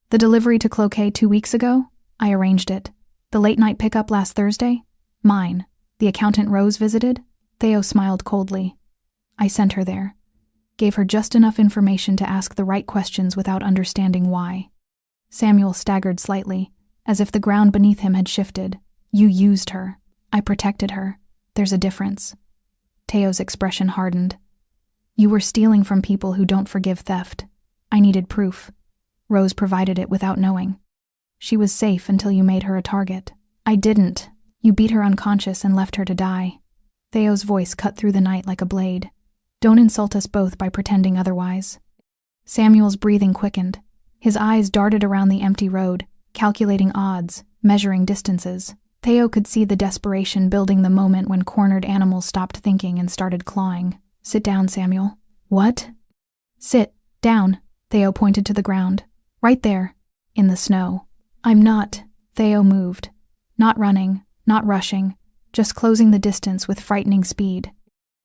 "The delivery to Cloquet 2 weeks ago? I arranged it. The late-night pickup last Thursday? Mine. The accountant Rose visited?" Theo smiled coldly. "I sent her there. Gave her just enough information to ask the right questions without understanding why." Samuel staggered slightly, as if the ground beneath him had shifted. "You used her. I protected her. There's a difference." Theo's expression hardened. "You were stealing from people who don't forgive theft. I needed proof. Rose provided it without knowing. She was safe until you made her a target. I didn't. You beat her unconscious and left her to die." Theo's voice cut through the night like a blade. "Don't insult us both by pretending otherwise." Samuel's breathing quickened. His eyes darted around the empty road, calculating odds, measuring distances. Theo could see the desperation building the moment when cornered animals stopped thinking and started clawing. "Sit down, Samuel." "What?" "Sit down." Theo pointed to the ground. "Right there, in the snow." "I'm not." Theo moved. Not running, not rushing, just closing the distance with frightening speed.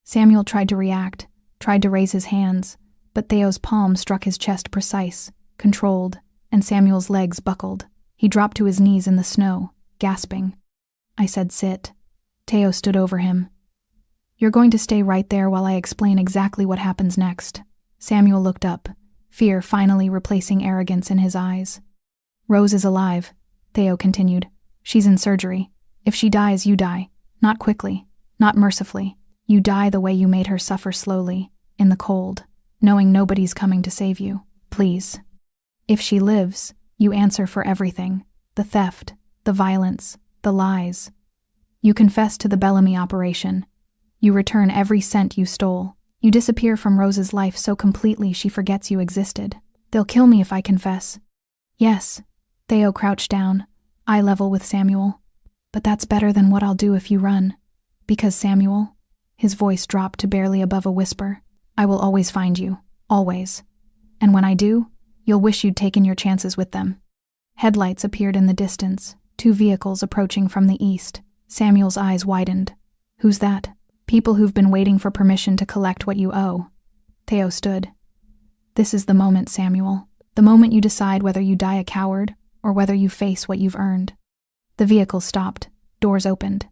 Samuel tried to react, tried to raise his hands, but Theo's palm struck his chest precise, controlled, and Samuel's legs buckled. He dropped to his knees in the snow, gasping. "I said sit." Theo stood over him. "You're going to stay right there while I explain exactly what happens next." Samuel looked up, fear finally replacing arrogance in his eyes. "Rose is alive," Theo continued. "She's in surgery. If she dies, you die. Not quickly, not mercifully. You die the way you made her suffer slowly, in the cold, knowing nobody's coming to save you. Please. If she lives, you answer for everything. The theft, the violence, the lies. You confess to the Bellamy operation. You return every cent you stole. You disappear from Rose's life so completely she forgets you existed. They'll kill me if I confess." "Yes." Theo crouched down, eye level with Samuel. "But that's better than what I'll do if you run. Because Samuel," his voice dropped to barely above a whisper, "I will always find you. Always. And when I do, You'll wish you'd taken your chances with them. Headlights appeared in the distance, 2 vehicles approaching from the east. Samuel's eyes widened. Who's that? People who've been waiting for permission to collect what you owe. Theo stood. This is the moment, Samuel. The moment you decide whether you die a coward or whether you face what you've earned. The vehicle stopped. Doors opened.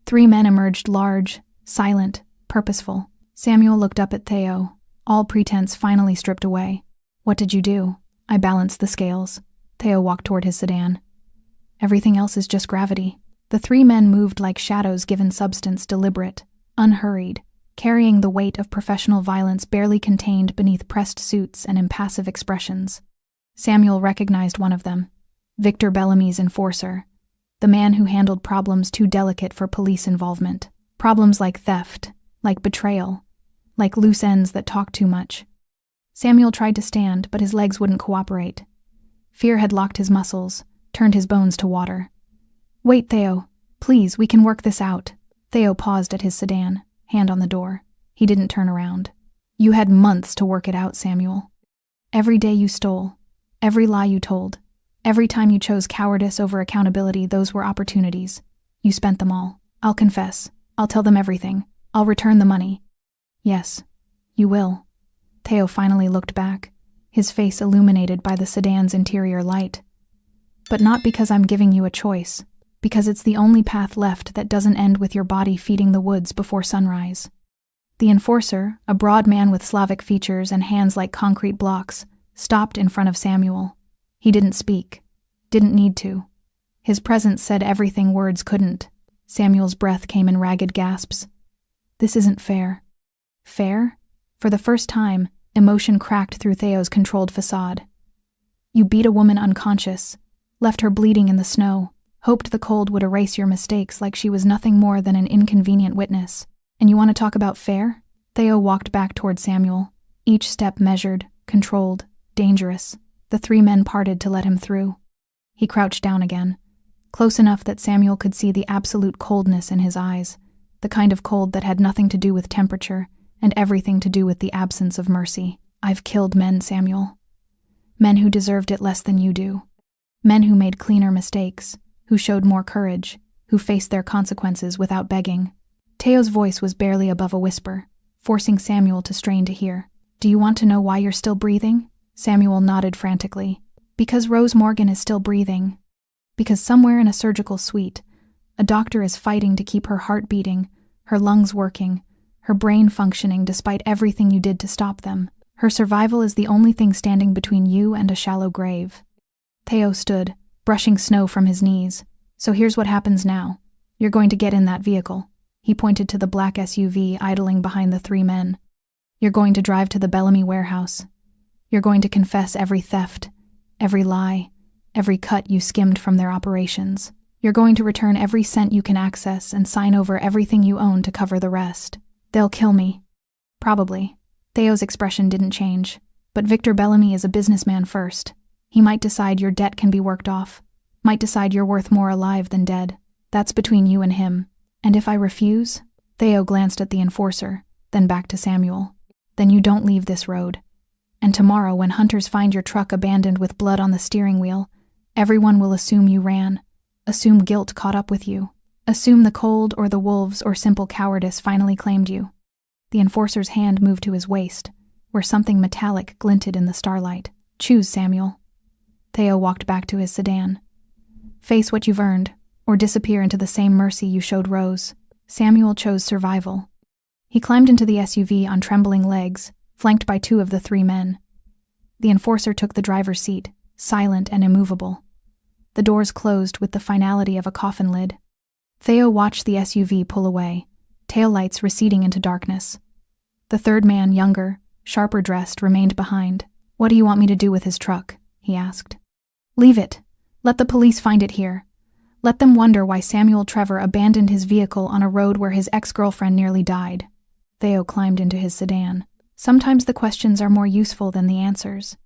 3 men emerged, large, silent, purposeful. Samuel looked up at Theo, all pretense finally stripped away. What did you do? I balanced the scales. Theo walked toward his sedan. Everything else is just gravity. The 3 men moved like shadows given substance, deliberate, unhurried, carrying the weight of professional violence barely contained beneath pressed suits and impassive expressions. Samuel recognized one of them, Victor Bellamy's enforcer, the man who handled problems too delicate for police involvement. Problems like theft, like betrayal, like loose ends that talk too much. Samuel tried to stand, but his legs wouldn't cooperate. Fear had locked his muscles, turned his bones to water. Wait, Theo. Please, we can work this out. Theo paused at his sedan, hand on the door. He didn't turn around. You had months to work it out, Samuel. Every day you stole, every lie you told, every time you chose cowardice over accountability, those were opportunities. You spent them all. I'll confess. I'll tell them everything. I'll return the money. Yes, you will. Theo finally looked back, his face illuminated by the sedan's interior light. But not because I'm giving you a choice, because it's the only path left that doesn't end with your body feeding the woods before sunrise. The enforcer, a broad man with Slavic features and hands like concrete blocks, stopped in front of Samuel. He didn't speak, didn't need to. His presence said everything words couldn't. Samuel's breath came in ragged gasps. This isn't fair. Fair? For the first time, emotion cracked through Theo's controlled facade. You beat a woman unconscious, left her bleeding in the snow, hoped the cold would erase your mistakes like she was nothing more than an inconvenient witness. And you want to talk about fair? Theo walked back toward Samuel, each step measured, controlled, dangerous. The 3 men parted to let him through. He crouched down again, close enough that Samuel could see the absolute coldness in his eyes, the kind of cold that had nothing to do with temperature and everything to do with the absence of mercy. I've killed men, Samuel. Men who deserved it less than you do. Men who made cleaner mistakes, who showed more courage, who faced their consequences without begging. Theo's voice was barely above a whisper, forcing Samuel to strain to hear. Do you want to know why you're still breathing? Samuel nodded frantically. Because Rose Morgan is still breathing. Because somewhere in a surgical suite, a doctor is fighting to keep her heart beating, her lungs working, her brain functioning despite everything you did to stop them. Her survival is the only thing standing between you and a shallow grave. Theo stood, brushing snow from his knees. So here's what happens now. You're going to get in that vehicle. He pointed to the black SUV idling behind the 3 men. You're going to drive to the Bellamy warehouse. You're going to confess every theft, every lie, every cut you skimmed from their operations. You're going to return every cent you can access and sign over everything you own to cover the rest. They'll kill me. Probably. Theo's expression didn't change. But Victor Bellamy is a businessman first. He might decide your debt can be worked off. Might decide you're worth more alive than dead. That's between you and him. And if I refuse? Theo glanced at the enforcer, then back to Samuel. Then you don't leave this road. And tomorrow, when hunters find your truck abandoned with blood on the steering wheel, everyone will assume you ran. Assume guilt caught up with you. Assume the cold or the wolves or simple cowardice finally claimed you. The enforcer's hand moved to his waist, where something metallic glinted in the starlight. Choose, Samuel. Theo walked back to his sedan. Face what you've earned, or disappear into the same mercy you showed Rose. Samuel chose survival. He climbed into the SUV on trembling legs, flanked by 2 of the 3 men. The enforcer took the driver's seat, silent and immovable. The doors closed with the finality of a coffin lid. Theo watched the SUV pull away, taillights receding into darkness. The 3rd man, younger, sharper dressed, remained behind. What do you want me to do with his truck? He asked. Leave it. Let the police find it here. Let them wonder why Samuel Trevor abandoned his vehicle on a road where his ex-girlfriend nearly died. Theo climbed into his sedan. Sometimes the questions are more useful than the answers.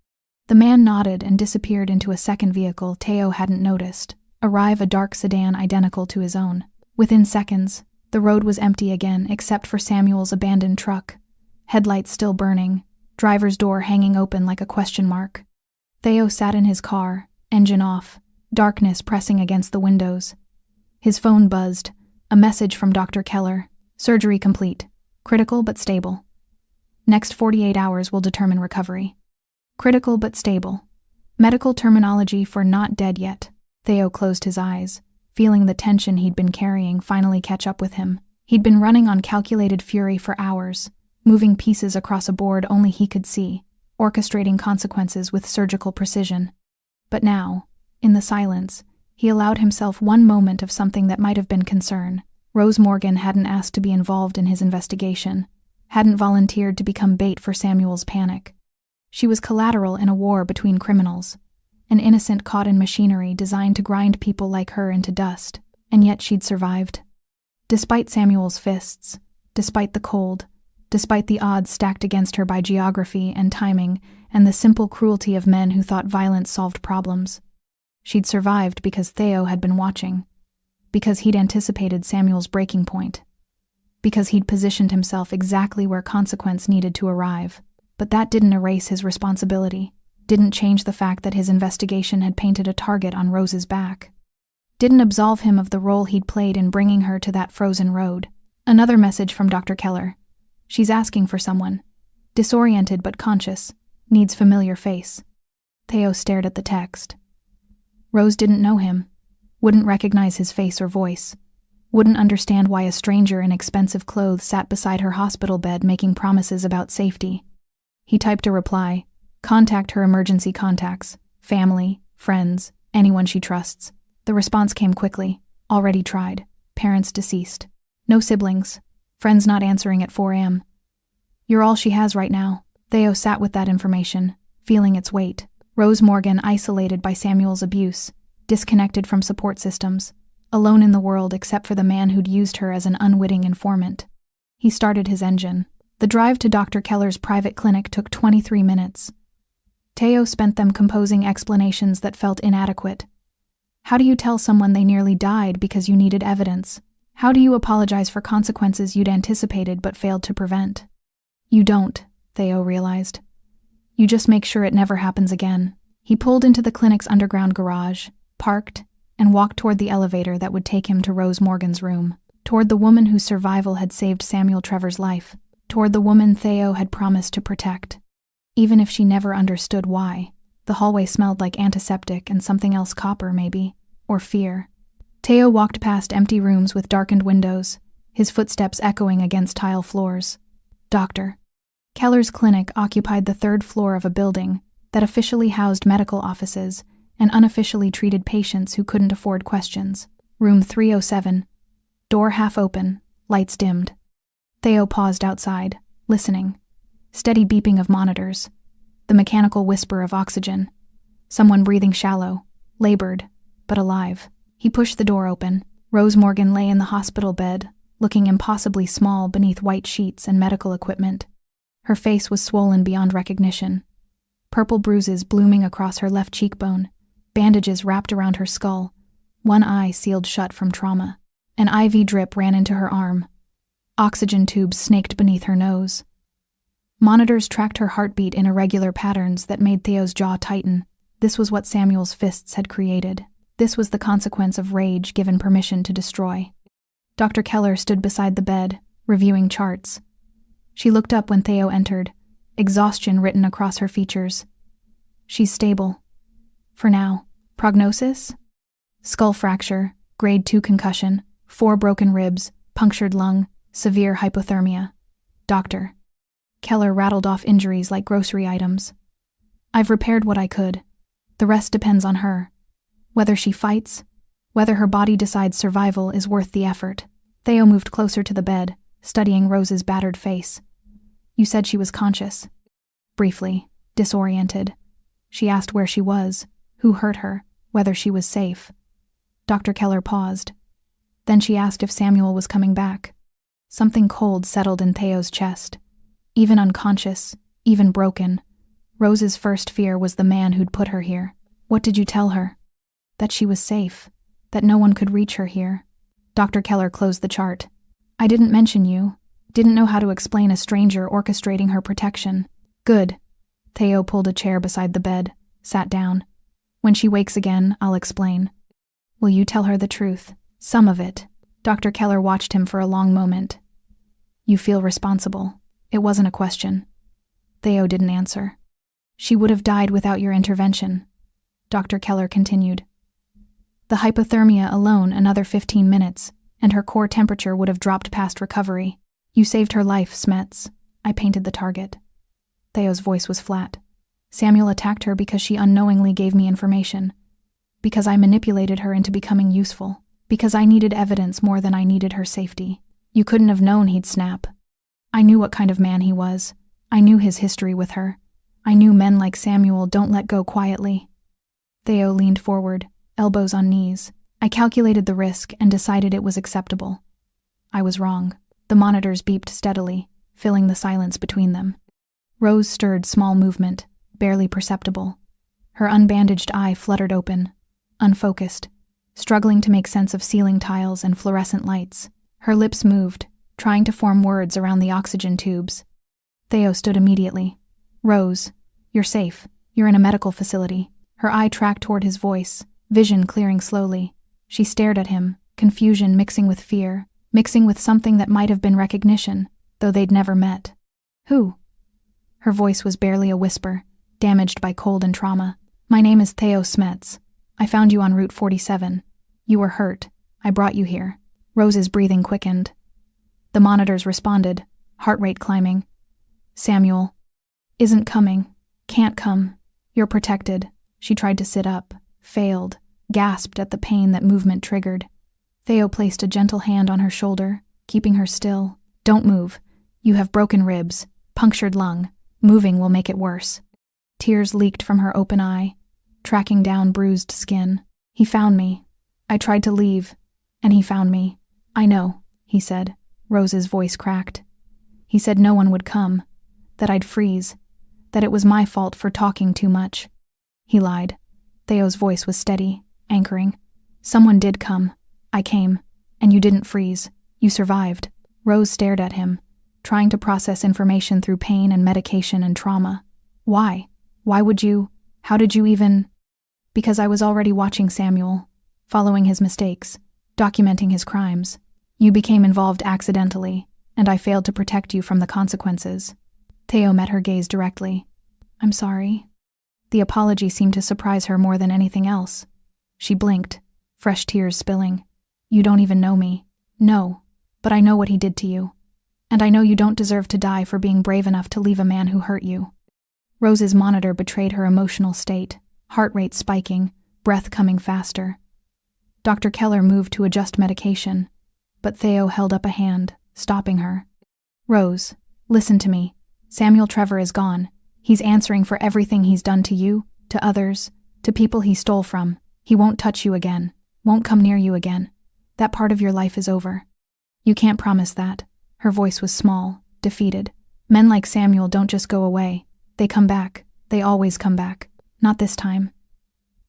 The man nodded and disappeared into a second vehicle Theo hadn't noticed, arrive a dark sedan identical to his own. Within seconds, the road was empty again except for Samuel's abandoned truck. Headlights still burning, driver's door hanging open like a question mark. Theo sat in his car, engine off, darkness pressing against the windows. His phone buzzed, a message from Dr. Keller. Surgery complete. Critical but stable. Next 48 hours will determine recovery. Critical but stable. Medical terminology for not dead yet. Theo closed his eyes, feeling the tension he'd been carrying finally catch up with him. He'd been running on calculated fury for hours, moving pieces across a board only he could see, orchestrating consequences with surgical precision. But now, in the silence, he allowed himself one moment of something that might have been concern. Rose Morgan hadn't asked to be involved in his investigation, hadn't volunteered to become bait for Samuel's panic. She was collateral in a war between criminals, an innocent caught in machinery designed to grind people like her into dust, and yet she'd survived. Despite Samuel's fists, despite the cold, despite the odds stacked against her by geography and timing and the simple cruelty of men who thought violence solved problems, she'd survived because Theo had been watching, because he'd anticipated Samuel's breaking point, because he'd positioned himself exactly where consequence needed to arrive. But that didn't erase his responsibility, didn't change the fact that his investigation had painted a target on Rose's back, didn't absolve him of the role he'd played in bringing her to that frozen road. Another message from Dr. Keller. She's asking for someone. Disoriented but conscious. Needs familiar face. Theo stared at the text. Rose didn't know him. Wouldn't recognize his face or voice. Wouldn't understand why a stranger in expensive clothes sat beside her hospital bed making promises about safety. He typed a reply. Contact her emergency contacts. Family, friends, anyone she trusts. The response came quickly. Already tried. Parents deceased. No siblings. Friends not answering at 4 a.m. You're all she has right now. Theo sat with that information, feeling its weight. Rose Morgan isolated by Samuel's abuse, disconnected from support systems, alone in the world except for the man who'd used her as an unwitting informant. He started his engine. The drive to Dr. Keller's private clinic took 23 minutes. Theo spent them composing explanations that felt inadequate. How do you tell someone they nearly died because you needed evidence? How do you apologize for consequences you'd anticipated but failed to prevent? You don't, Theo realized. You just make sure it never happens again. He pulled into the clinic's underground garage, parked, and walked toward the elevator that would take him to Rose Morgan's room, toward the woman whose survival had saved Samuel Trevor's life, toward the woman Theo had promised to protect. Even if she never understood why, the hallway smelled like antiseptic and something else, copper maybe, or fear. Theo walked past empty rooms with darkened windows, his footsteps echoing against tile floors. Dr. Keller's clinic occupied the 3rd floor of a building that officially housed medical offices and unofficially treated patients who couldn't afford questions. Room 307. Door half open, lights dimmed. Theo paused outside, listening. Steady beeping of monitors. The mechanical whisper of oxygen. Someone breathing shallow, labored, but alive. He pushed the door open. Rose Morgan lay in the hospital bed, looking impossibly small beneath white sheets and medical equipment. Her face was swollen beyond recognition. Purple bruises blooming across her left cheekbone, bandages wrapped around her skull, one eye sealed shut from trauma. An IV drip ran into her arm. Oxygen tubes snaked beneath her nose. Monitors tracked her heartbeat in irregular patterns that made Theo's jaw tighten. This was what Samuel's fists had created. This was the consequence of rage given permission to destroy. Dr. Keller stood beside the bed, reviewing charts. She looked up when Theo entered, exhaustion written across her features. She's stable. For now. Prognosis? Skull fracture, grade 2 concussion, 4 broken ribs, punctured lung, severe hypothermia. Doctor. Keller rattled off injuries like grocery items. I've repaired what I could. The rest depends on her. Whether she fights, whether her body decides survival is worth the effort. Theo moved closer to the bed, studying Rose's battered face. You said she was conscious. Briefly, disoriented. She asked where she was, who hurt her, whether she was safe. Dr. Keller paused. Then she asked if Samuel was coming back. Something cold settled in Theo's chest. Even unconscious, even broken, Rose's first fear was the man who'd put her here. What did you tell her? That she was safe, that no one could reach her here. Dr. Keller closed the chart. I didn't mention you. Didn't know how to explain a stranger orchestrating her protection. Good. Theo pulled a chair beside the bed, sat down. When she wakes again, I'll explain. Will you tell her the truth? Some of it. Dr. Keller watched him for a long moment. You feel responsible. It wasn't a question. Theo didn't answer. She would have died without your intervention. Dr. Keller continued. The hypothermia alone another 15 minutes, and her core temperature would have dropped past recovery. You saved her life, Smets. I painted the target. Theo's voice was flat. Samuel attacked her because she unknowingly gave me information. Because I manipulated her into becoming useful. Because I needed evidence more than I needed her safety. You couldn't have known he'd snap. I knew what kind of man he was. I knew his history with her. I knew men like Samuel don't let go quietly. Theo leaned forward, elbows on knees. I calculated the risk and decided it was acceptable. I was wrong. The monitors beeped steadily, filling the silence between them. Rose stirred small movement, barely perceptible. Her unbandaged eye fluttered open, unfocused, struggling to make sense of ceiling tiles and fluorescent lights. Her lips moved, trying to form words around the oxygen tubes. Theo stood immediately. Rose, you're safe. You're in a medical facility. Her eye tracked toward his voice, vision clearing slowly. She stared at him, confusion mixing with fear, mixing with something that might have been recognition, though they'd never met. Who? Her voice was barely a whisper, damaged by cold and trauma. My name is Theo Smets. I found you on Route 47. You were hurt. I brought you here. Rose's breathing quickened. The monitors responded, heart rate climbing. Samuel. Isn't coming. Can't come. You're protected. She tried to sit up, failed, gasped at the pain that movement triggered. Theo placed a gentle hand on her shoulder, keeping her still. Don't move. You have broken ribs, punctured lung. Moving will make it worse. Tears leaked from her open eye, tracking down bruised skin. He found me. I tried to leave, and he found me. I know, he said. Rose's voice cracked. He said no one would come, that I'd freeze, that it was my fault for talking too much. He lied. Theo's voice was steady, anchoring. Someone did come. I came, and you didn't freeze. You survived. Rose stared at him, trying to process information through pain and medication and trauma. Why? Why would you? How did you even? Because I was already watching Samuel, following his mistakes, documenting his crimes. You became involved accidentally, and I failed to protect you from the consequences. Theo met her gaze directly. I'm sorry. The apology seemed to surprise her more than anything else. She blinked, fresh tears spilling. You don't even know me. No, but I know what he did to you. And I know you don't deserve to die for being brave enough to leave a man who hurt you. Rose's monitor betrayed her emotional state, heart rate spiking, breath coming faster. Dr. Keller moved to adjust medication, but Theo held up a hand, stopping her. Rose, listen to me. Samuel Trevor is gone. He's answering for everything he's done to you, to others, to people he stole from. He won't touch you again, won't come near you again. That part of your life is over. You can't promise that. Her voice was small, defeated. Men like Samuel don't just go away. They come back. They always come back. Not this time.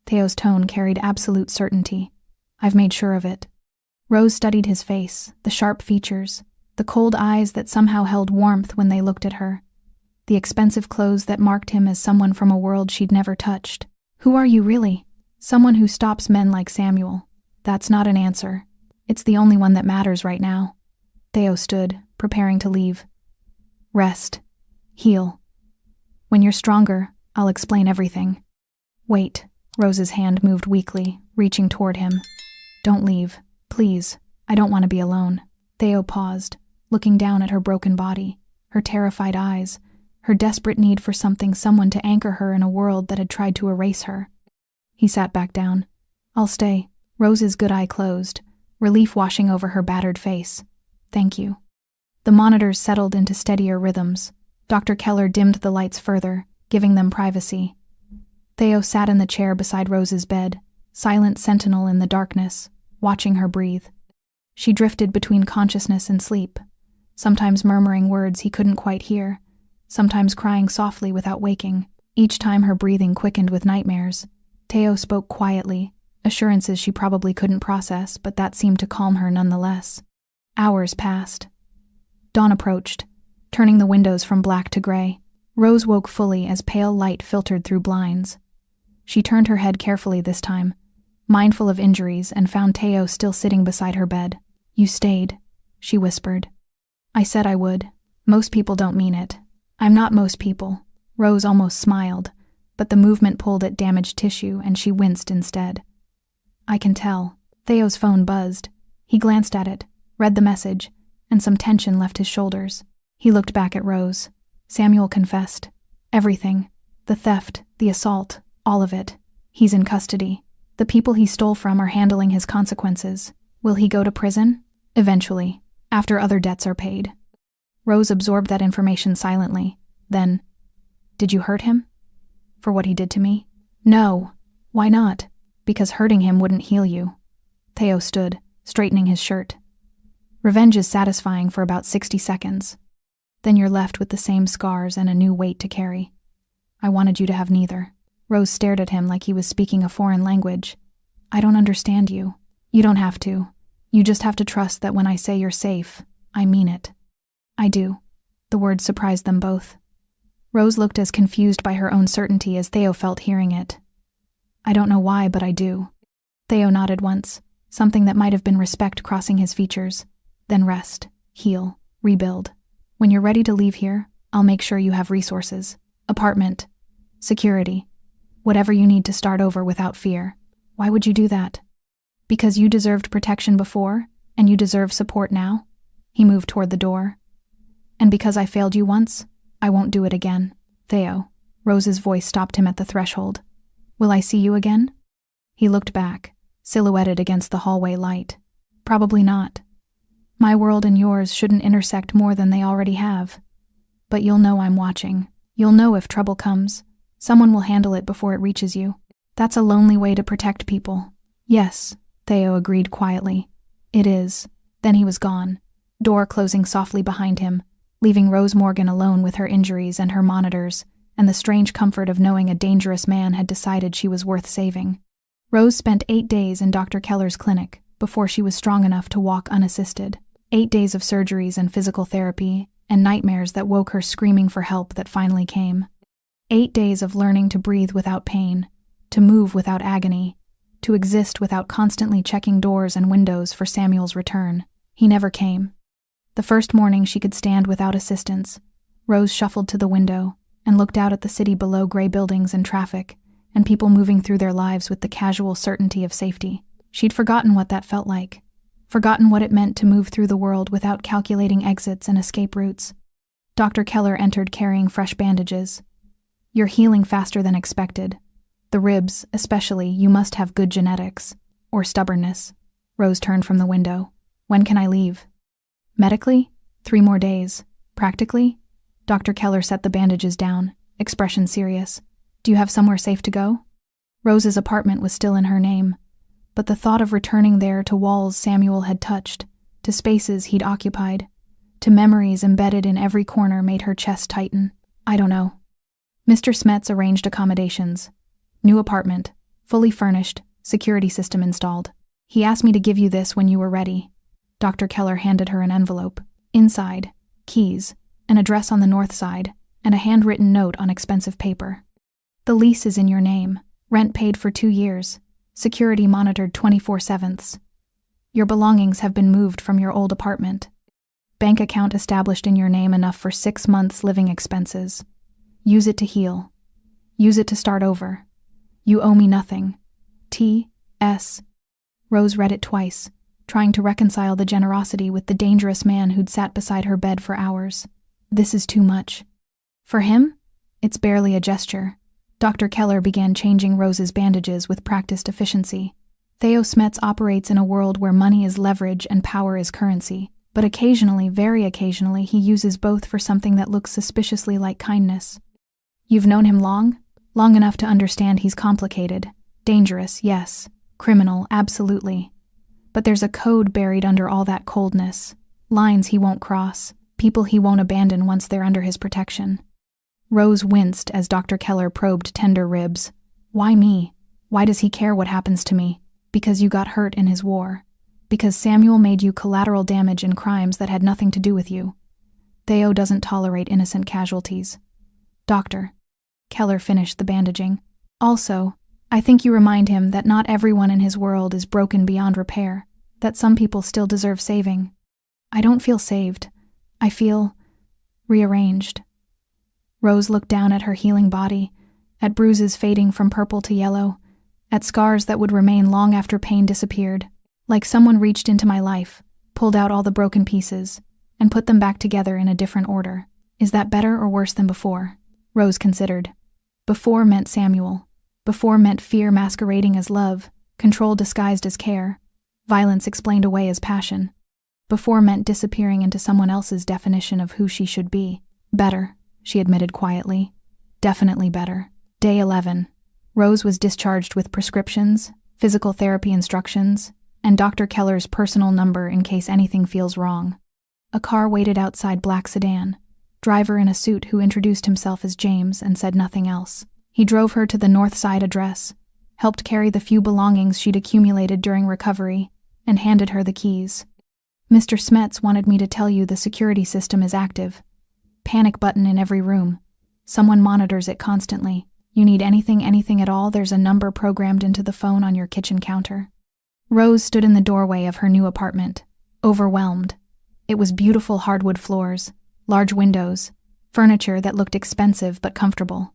Theo's tone carried absolute certainty. I've made sure of it. Rose studied his face, the sharp features, the cold eyes that somehow held warmth when they looked at her, the expensive clothes that marked him as someone from a world she'd never touched. Who are you really? Someone who stops men like Samuel. That's not an answer. It's the only one that matters right now. Theo stood, preparing to leave. Rest. Heal. When you're stronger, I'll explain everything. Wait. Rose's hand moved weakly, reaching toward him. Don't leave. Please. I don't want to be alone. Theo paused, looking down at her broken body, her terrified eyes, her desperate need for someone to anchor her in a world that had tried to erase her. He sat back down. I'll stay. Rose's good eye closed, relief washing over her battered face. Thank you. The monitors settled into steadier rhythms. Dr. Keller dimmed the lights further, giving them privacy. Theo sat in the chair beside Rose's bed, silent sentinel in the darkness, watching her breathe. She drifted between consciousness and sleep, sometimes murmuring words he couldn't quite hear, sometimes crying softly without waking. Each time her breathing quickened with nightmares. Theo spoke quietly, assurances she probably couldn't process, but that seemed to calm her nonetheless. Hours passed. Dawn approached, turning the windows from black to gray. Rose woke fully as pale light filtered through blinds. She turned her head carefully this time, mindful of injuries, and found Teo still sitting beside her bed. "You stayed," she whispered. "I said I would. Most people don't mean it." "I'm not most people." Rose almost smiled, but the movement pulled at damaged tissue and she winced instead. "I can tell." Theo's phone buzzed. He glanced at it, read the message, and some tension left his shoulders. He looked back at Rose. Samuel confessed. Everything. The theft, the assault, all of it. He's in custody. The people he stole from are handling his consequences. Will he go to prison? Eventually, after other debts are paid. Rose absorbed that information silently. Then, "Did you hurt him? For what he did to me?" "No." "Why not?" "Because hurting him wouldn't heal you." Theo stood, straightening his shirt. "Revenge is satisfying for about 60 seconds. Then you're left with the same scars and a new weight to carry. I wanted you to have neither." Rose stared at him like he was speaking a foreign language. "I don't understand you." "You don't have to. You just have to trust that when I say you're safe, I mean it." "I do." The words surprised them both. Rose looked as confused by her own certainty as Theo felt hearing it. "I don't know why, but I do." Theo nodded once, something that might have been respect crossing his features. "Then rest, heal, rebuild. When you're ready to leave here, I'll make sure you have resources. Apartment, security, whatever you need to start over without fear." "Why would you do that?" "Because you deserved protection before, and you deserve support now." He moved toward the door. "And because I failed you once, I won't do it again." "Theo," Rose's voice stopped him at the threshold. "Will I see you again?" He looked back, silhouetted against the hallway light. "Probably not. My world and yours shouldn't intersect more than they already have. But you'll know I'm watching. You'll know if trouble comes. Someone will handle it before it reaches you. That's a lonely way to protect people." "Yes," Theo agreed quietly. "It is." Then he was gone, door closing softly behind him, leaving Rose Morgan alone with her injuries and her monitors, and the strange comfort of knowing a dangerous man had decided she was worth saving. Rose spent 8 days in Dr. Keller's clinic before she was strong enough to walk unassisted. 8 days of surgeries and physical therapy, and nightmares that woke her screaming for help that finally came. 8 days of learning to breathe without pain, to move without agony, to exist without constantly checking doors and windows for Samuel's return. He never came. The first morning she could stand without assistance, Rose shuffled to the window and looked out at the city below gray buildings and traffic, and people moving through their lives with the casual certainty of safety. She'd forgotten what that felt like, forgotten what it meant to move through the world without calculating exits and escape routes. Dr. Keller entered carrying fresh bandages. "You're healing faster than expected. The ribs, especially, you must have good genetics. Or stubbornness." Rose turned from the window. "When can I leave?" "Medically? 3 more days. Practically?" Dr. Keller set the bandages down, expression serious. "Do you have somewhere safe to go?" Rose's apartment was still in her name, but the thought of returning there to walls Samuel had touched, to spaces he'd occupied, to memories embedded in every corner made her chest tighten. "I don't know." Mr. Smets arranged accommodations. "New apartment, fully furnished, security system installed. He asked me to give you this when you were ready." Dr. Keller handed her an envelope. Inside, keys, an address on the north side, and a handwritten note on expensive paper. "The lease is in your name, rent paid for 2 years, security monitored 24/7. Your belongings have been moved from your old apartment. Bank account established in your name enough for 6 months' living expenses. Use it to heal. Use it to start over. You owe me nothing. T.S." Rose read it twice, trying to reconcile the generosity with the dangerous man who'd sat beside her bed for hours. This is too much. For him, it's barely a gesture. Dr. Keller began changing Rose's bandages with practiced efficiency. Theo Smets operates in a world where money is leverage and power is currency, but occasionally, very occasionally, he uses both for something that looks suspiciously like kindness. "You've known him long? Long enough to understand he's complicated. Dangerous, yes. Criminal, absolutely. But there's a code buried under all that coldness. Lines he won't cross. People he won't abandon once they're under his protection." Rose winced as Dr. Keller probed tender ribs. "Why me? Why does he care what happens to me? Because you got hurt in his war. Because Samuel made you collateral damage in crimes that had nothing to do with you. Theo doesn't tolerate innocent casualties." "Doctor." Keller finished the bandaging. "Also, I think you remind him that not everyone in his world is broken beyond repair, that some people still deserve saving. I don't feel saved. I feel rearranged. Rose looked down at her healing body, at bruises fading from purple to yellow, at scars that would remain long after pain disappeared. Like someone reached into my life, pulled out all the broken pieces, and put them back together in a different order. Is that better or worse than before? Rose considered. Before meant Samuel. Before meant fear masquerading as love, control disguised as care, violence explained away as passion. Before meant disappearing into someone else's definition of who she should be. Better, she admitted quietly. Definitely better. Day 11. Rose was discharged with prescriptions, physical therapy instructions, and Dr. Keller's personal number in case anything feels wrong. A car waited outside black sedan, driver in a suit who introduced himself as James and said nothing else. He drove her to the North Side address, helped carry the few belongings she'd accumulated during recovery, and handed her the keys. Mr. Smets wanted me to tell you the security system is active. Panic button in every room. Someone monitors it constantly. You need anything at all, there's a number programmed into the phone on your kitchen counter. Rose stood in the doorway of her new apartment, overwhelmed. It was beautiful hardwood floors, large windows, furniture that looked expensive but comfortable.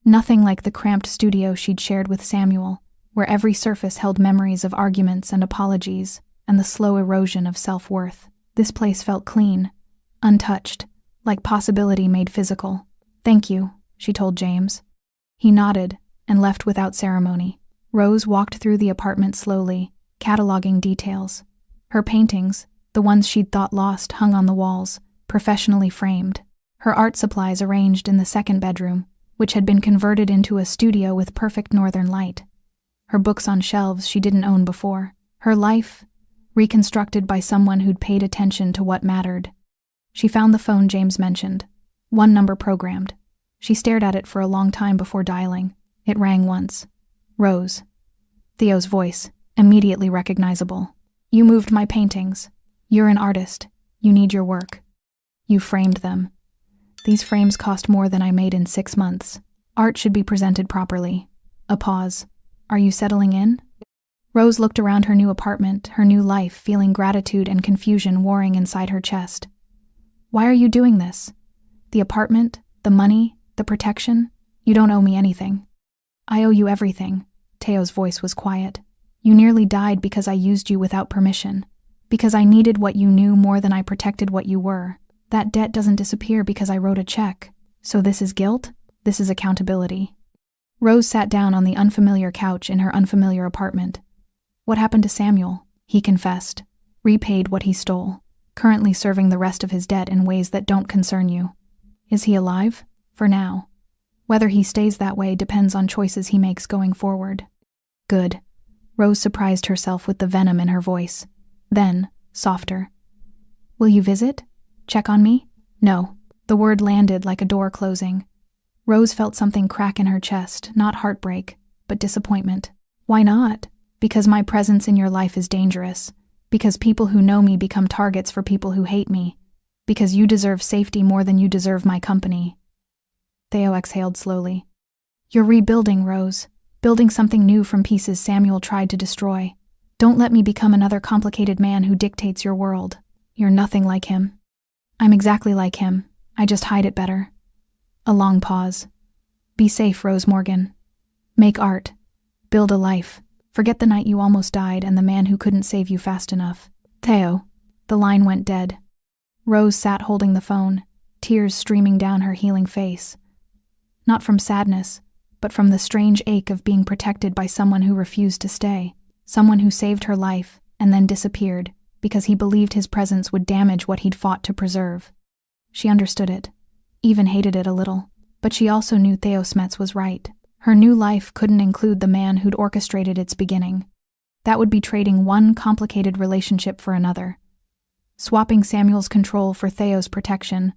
Nothing like the cramped studio she'd shared with Samuel, where every surface held memories of arguments and apologies, and the slow erosion of self-worth. This place felt clean, untouched, like possibility made physical. Thank you, she told James. He nodded and left without ceremony. Rose walked through the apartment slowly, cataloging details. Her paintings, the ones she'd thought lost, hung on the walls, professionally framed. Her art supplies arranged in the second bedroom, which had been converted into a studio with perfect northern light. Her books on shelves she didn't own before. Her life, reconstructed by someone who'd paid attention to what mattered. She found the phone James mentioned. One number programmed. She stared at it for a long time before dialing. It rang once. Rose. Theo's voice, immediately recognizable. You moved my paintings. You're an artist. You need your work. You framed them. These frames cost more than I made in 6 months. Art should be presented properly. A pause. Are you settling in? Rose looked around her new apartment, her new life, feeling gratitude and confusion warring inside her chest. Why are you doing this? The apartment, the money, the protection? You don't owe me anything. I owe you everything. Theo's voice was quiet. You nearly died because I used you without permission. Because I needed what you knew more than I protected what you were. That debt doesn't disappear because I wrote a check. So this is guilt? This is accountability. Rose sat down on the unfamiliar couch in her unfamiliar apartment. What happened to Samuel? He confessed. Repaid what he stole. Currently serving the rest of his debt in ways that don't concern you. Is he alive? For now. Whether he stays that way depends on choices he makes going forward. Good. Rose surprised herself with the venom in her voice. Then, softer. Will you visit? Check on me? No. The word landed like a door closing. Rose felt something crack in her chest, not heartbreak, but disappointment. Why not? Because my presence in your life is dangerous. Because people who know me become targets for people who hate me. Because you deserve safety more than you deserve my company. Theo exhaled slowly. You're rebuilding, Rose. Building something new from pieces Samuel tried to destroy. Don't let me become another complicated man who dictates your world. You're nothing like him. I'm exactly like him. I just hide it better. A long pause. Be safe, Rose Morgan. Make art. Build a life. Forget the night you almost died and the man who couldn't save you fast enough. Theo. The line went dead. Rose sat holding the phone, tears streaming down her healing face. Not from sadness, but from the strange ache of being protected by someone who refused to stay. Someone who saved her life and then disappeared because he believed his presence would damage what he'd fought to preserve. She understood it, even hated it a little, but she also knew Theo Smets was right. Her new life couldn't include the man who'd orchestrated its beginning. That would be trading one complicated relationship for another. Swapping Samuel's control for Theo's protection,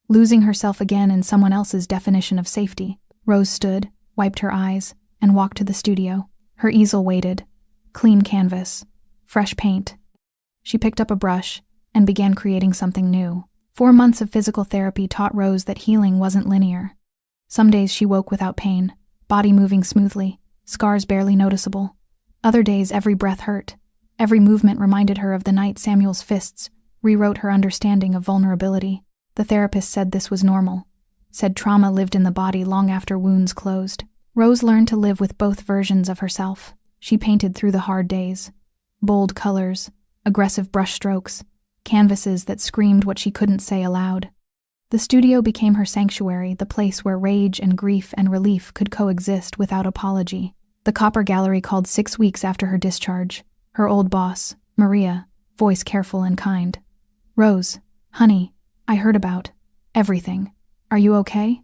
losing herself again in someone else's definition of safety. Rose stood, wiped her eyes, and walked to the studio. Her easel waited. Clean canvas. Fresh paint. She picked up a brush and began creating something new. 4 months of physical therapy taught Rose that healing wasn't linear. Some days she woke without pain, body moving smoothly, scars barely noticeable. Other days, every breath hurt. Every movement reminded her of the night Samuel's fists rewrote her understanding of vulnerability. The therapist said this was normal, said trauma lived in the body long after wounds closed. Rose learned to live with both versions of herself. She painted through the hard days. Bold colors, aggressive brushstrokes, canvases that screamed what she couldn't say aloud. The studio became her sanctuary, the place where rage and grief and relief could coexist without apology. The Copper Gallery called 6 weeks after her discharge. Her old boss, Maria, voice careful and kind. "Rose, honey, I heard about everything. Are you okay?"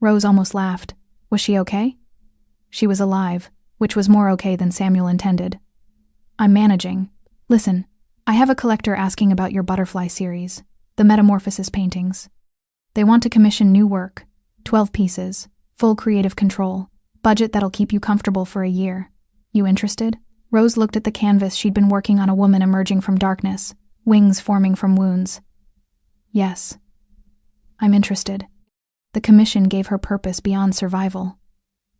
Rose almost laughed. Was she okay? She was alive, which was more okay than Samuel intended. "I'm managing. Listen, I have a collector asking about your butterfly series, the Metamorphosis paintings. They want to commission new work, 12 pieces, full creative control, budget that'll keep you comfortable for a year. You interested?" Rose looked at the canvas she'd been working on, a woman emerging from darkness, wings forming from wounds. "Yes. I'm interested." The commission gave her purpose beyond survival.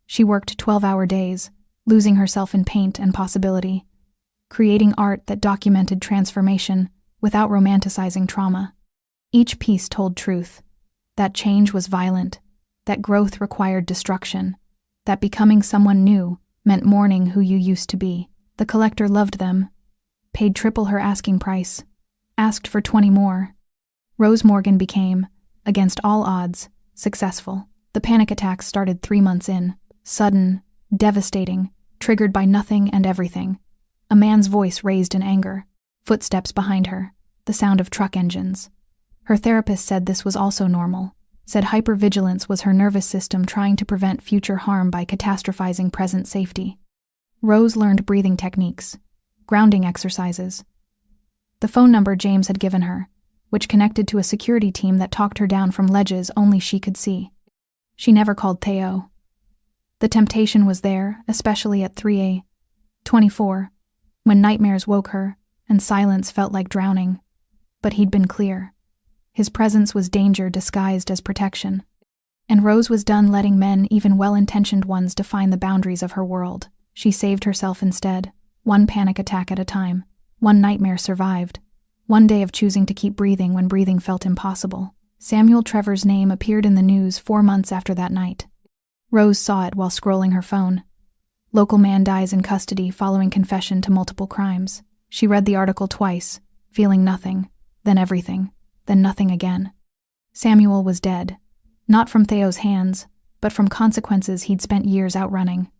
She worked 12-hour days, losing herself in paint and possibility, creating art that documented transformation without romanticizing trauma. Each piece told truth, that change was violent, that growth required destruction, that becoming someone new meant mourning who you used to be. The collector loved them, paid triple her asking price, asked for 20 more. Rose Morgan became, against all odds, successful. The panic attacks started 3 months in, sudden, devastating, triggered by nothing and everything. A man's voice raised in anger, footsteps behind her, the sound of truck engines. Her therapist said this was also normal, said hypervigilance was her nervous system trying to prevent future harm by catastrophizing present safety. Rose learned breathing techniques, grounding exercises. The phone number James had given her, which connected to a security team that talked her down from ledges only she could see. She never called Theo. The temptation was there, especially at 3:24, when nightmares woke her and silence felt like drowning. But he'd been clear. His presence was danger disguised as protection. And Rose was done letting men, even well-intentioned ones, define the boundaries of her world. She saved herself instead, one panic attack at a time. One nightmare survived. One day of choosing to keep breathing when breathing felt impossible. Samuel Trevor's name appeared in the news 4 months after that night. Rose saw it while scrolling her phone. Local man dies in custody following confession to multiple crimes. She read the article twice, feeling nothing, then everything, then nothing again. Samuel was dead, not from Theo's hands, but from consequences he'd spent years outrunning.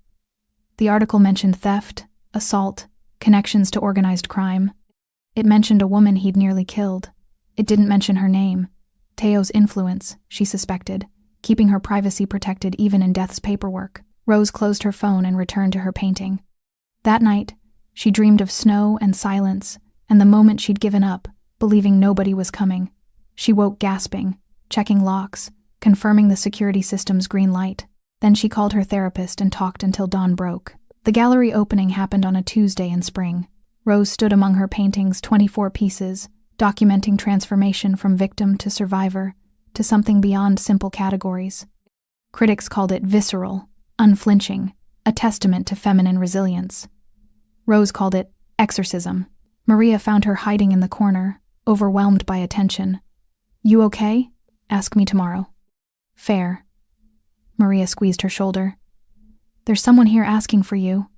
The article mentioned theft, assault, connections to organized crime. It mentioned a woman he'd nearly killed. It didn't mention her name. Theo's influence, she suspected, keeping her privacy protected even in death's paperwork. Rose closed her phone and returned to her painting. That night, she dreamed of snow and silence, and the moment she'd given up, believing nobody was coming. She woke gasping, checking locks, confirming the security system's green light. Then she called her therapist and talked until dawn broke. The gallery opening happened on a Tuesday in spring. Rose stood among her paintings, 24 pieces, documenting transformation from victim to survivor, to something beyond simple categories. Critics called it visceral, unflinching, a testament to feminine resilience. Rose called it exorcism. Maria found her hiding in the corner, overwhelmed by attention. "You okay? Ask me tomorrow." "Fair." Maria squeezed her shoulder. "There's someone here asking for you.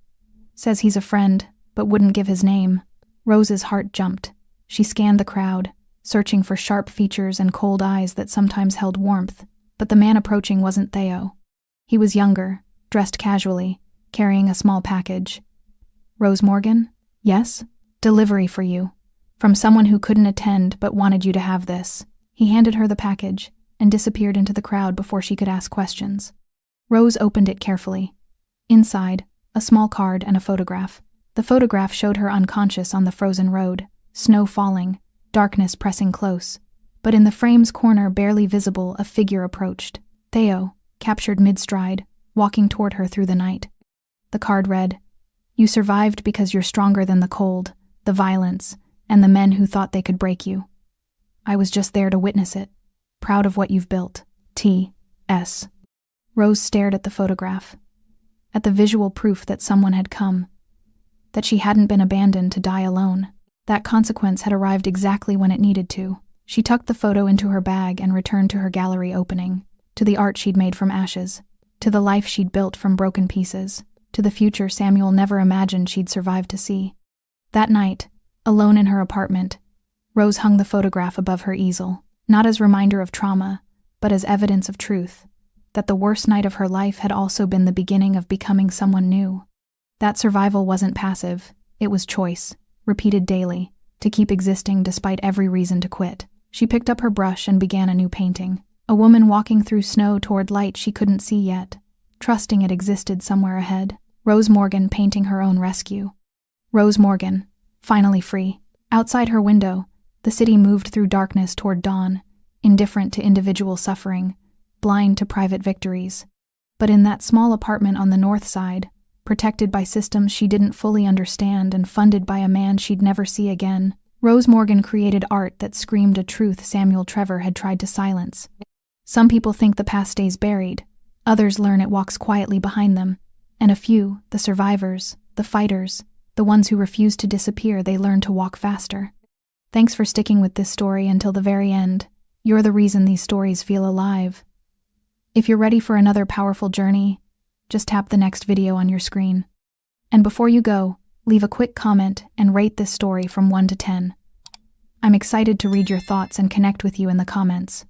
Says he's a friend, but wouldn't give his name." Rose's heart jumped. She scanned the crowd, searching for sharp features and cold eyes that sometimes held warmth, but the man approaching wasn't Theo. He was younger, dressed casually, carrying a small package. "Rose Morgan? Yes? Delivery for you. From someone who couldn't attend but wanted you to have this." He handed her the package and disappeared into the crowd before she could ask questions. Rose opened it carefully. Inside, a small card and a photograph. The photograph showed her unconscious on the frozen road, snow falling, darkness pressing close. But in the frame's corner, barely visible, a figure approached. Theo, captured mid-stride, walking toward her through the night. The card read, "You survived because you're stronger than the cold, the violence, and the men who thought they could break you. I was just there to witness it. Proud of what you've built. T.S." Rose stared at the photograph. at the visual proof that someone had come, that she hadn't been abandoned to die alone. That consequence had arrived exactly when it needed to. She tucked the photo into her bag and returned to her gallery opening, to the art she'd made from ashes, to the life she'd built from broken pieces, to the future Samuel never imagined she'd survive to see. That night, alone in her apartment, Rose hung the photograph above her easel, not as reminder of trauma, but as evidence of truth, that the worst night of her life had also been the beginning of becoming someone new. That survival wasn't passive, it was choice, repeated daily, to keep existing despite every reason to quit. She picked up her brush and began a new painting, a woman walking through snow toward light she couldn't see yet, trusting it existed somewhere ahead. Rose Morgan painting her own rescue. Rose Morgan, finally free. Outside her window, the city moved through darkness toward dawn, indifferent to individual suffering, blind to private victories. But in that small apartment on the north side, protected by systems she didn't fully understand and funded by a man she'd never see again, Rose Morgan created art that screamed a truth Samuel Trevor had tried to silence. Some people think the past stays buried, others learn it walks quietly behind them, and a few, the survivors, the fighters, the ones who refuse to disappear, they learn to walk faster. Thanks for sticking with this story until the very end. You're the reason these stories feel alive. If you're ready for another powerful journey, just tap the next video on your screen. And before you go, leave a quick comment and rate this story from 1 to 10. I'm excited to read your thoughts and connect with you in the comments.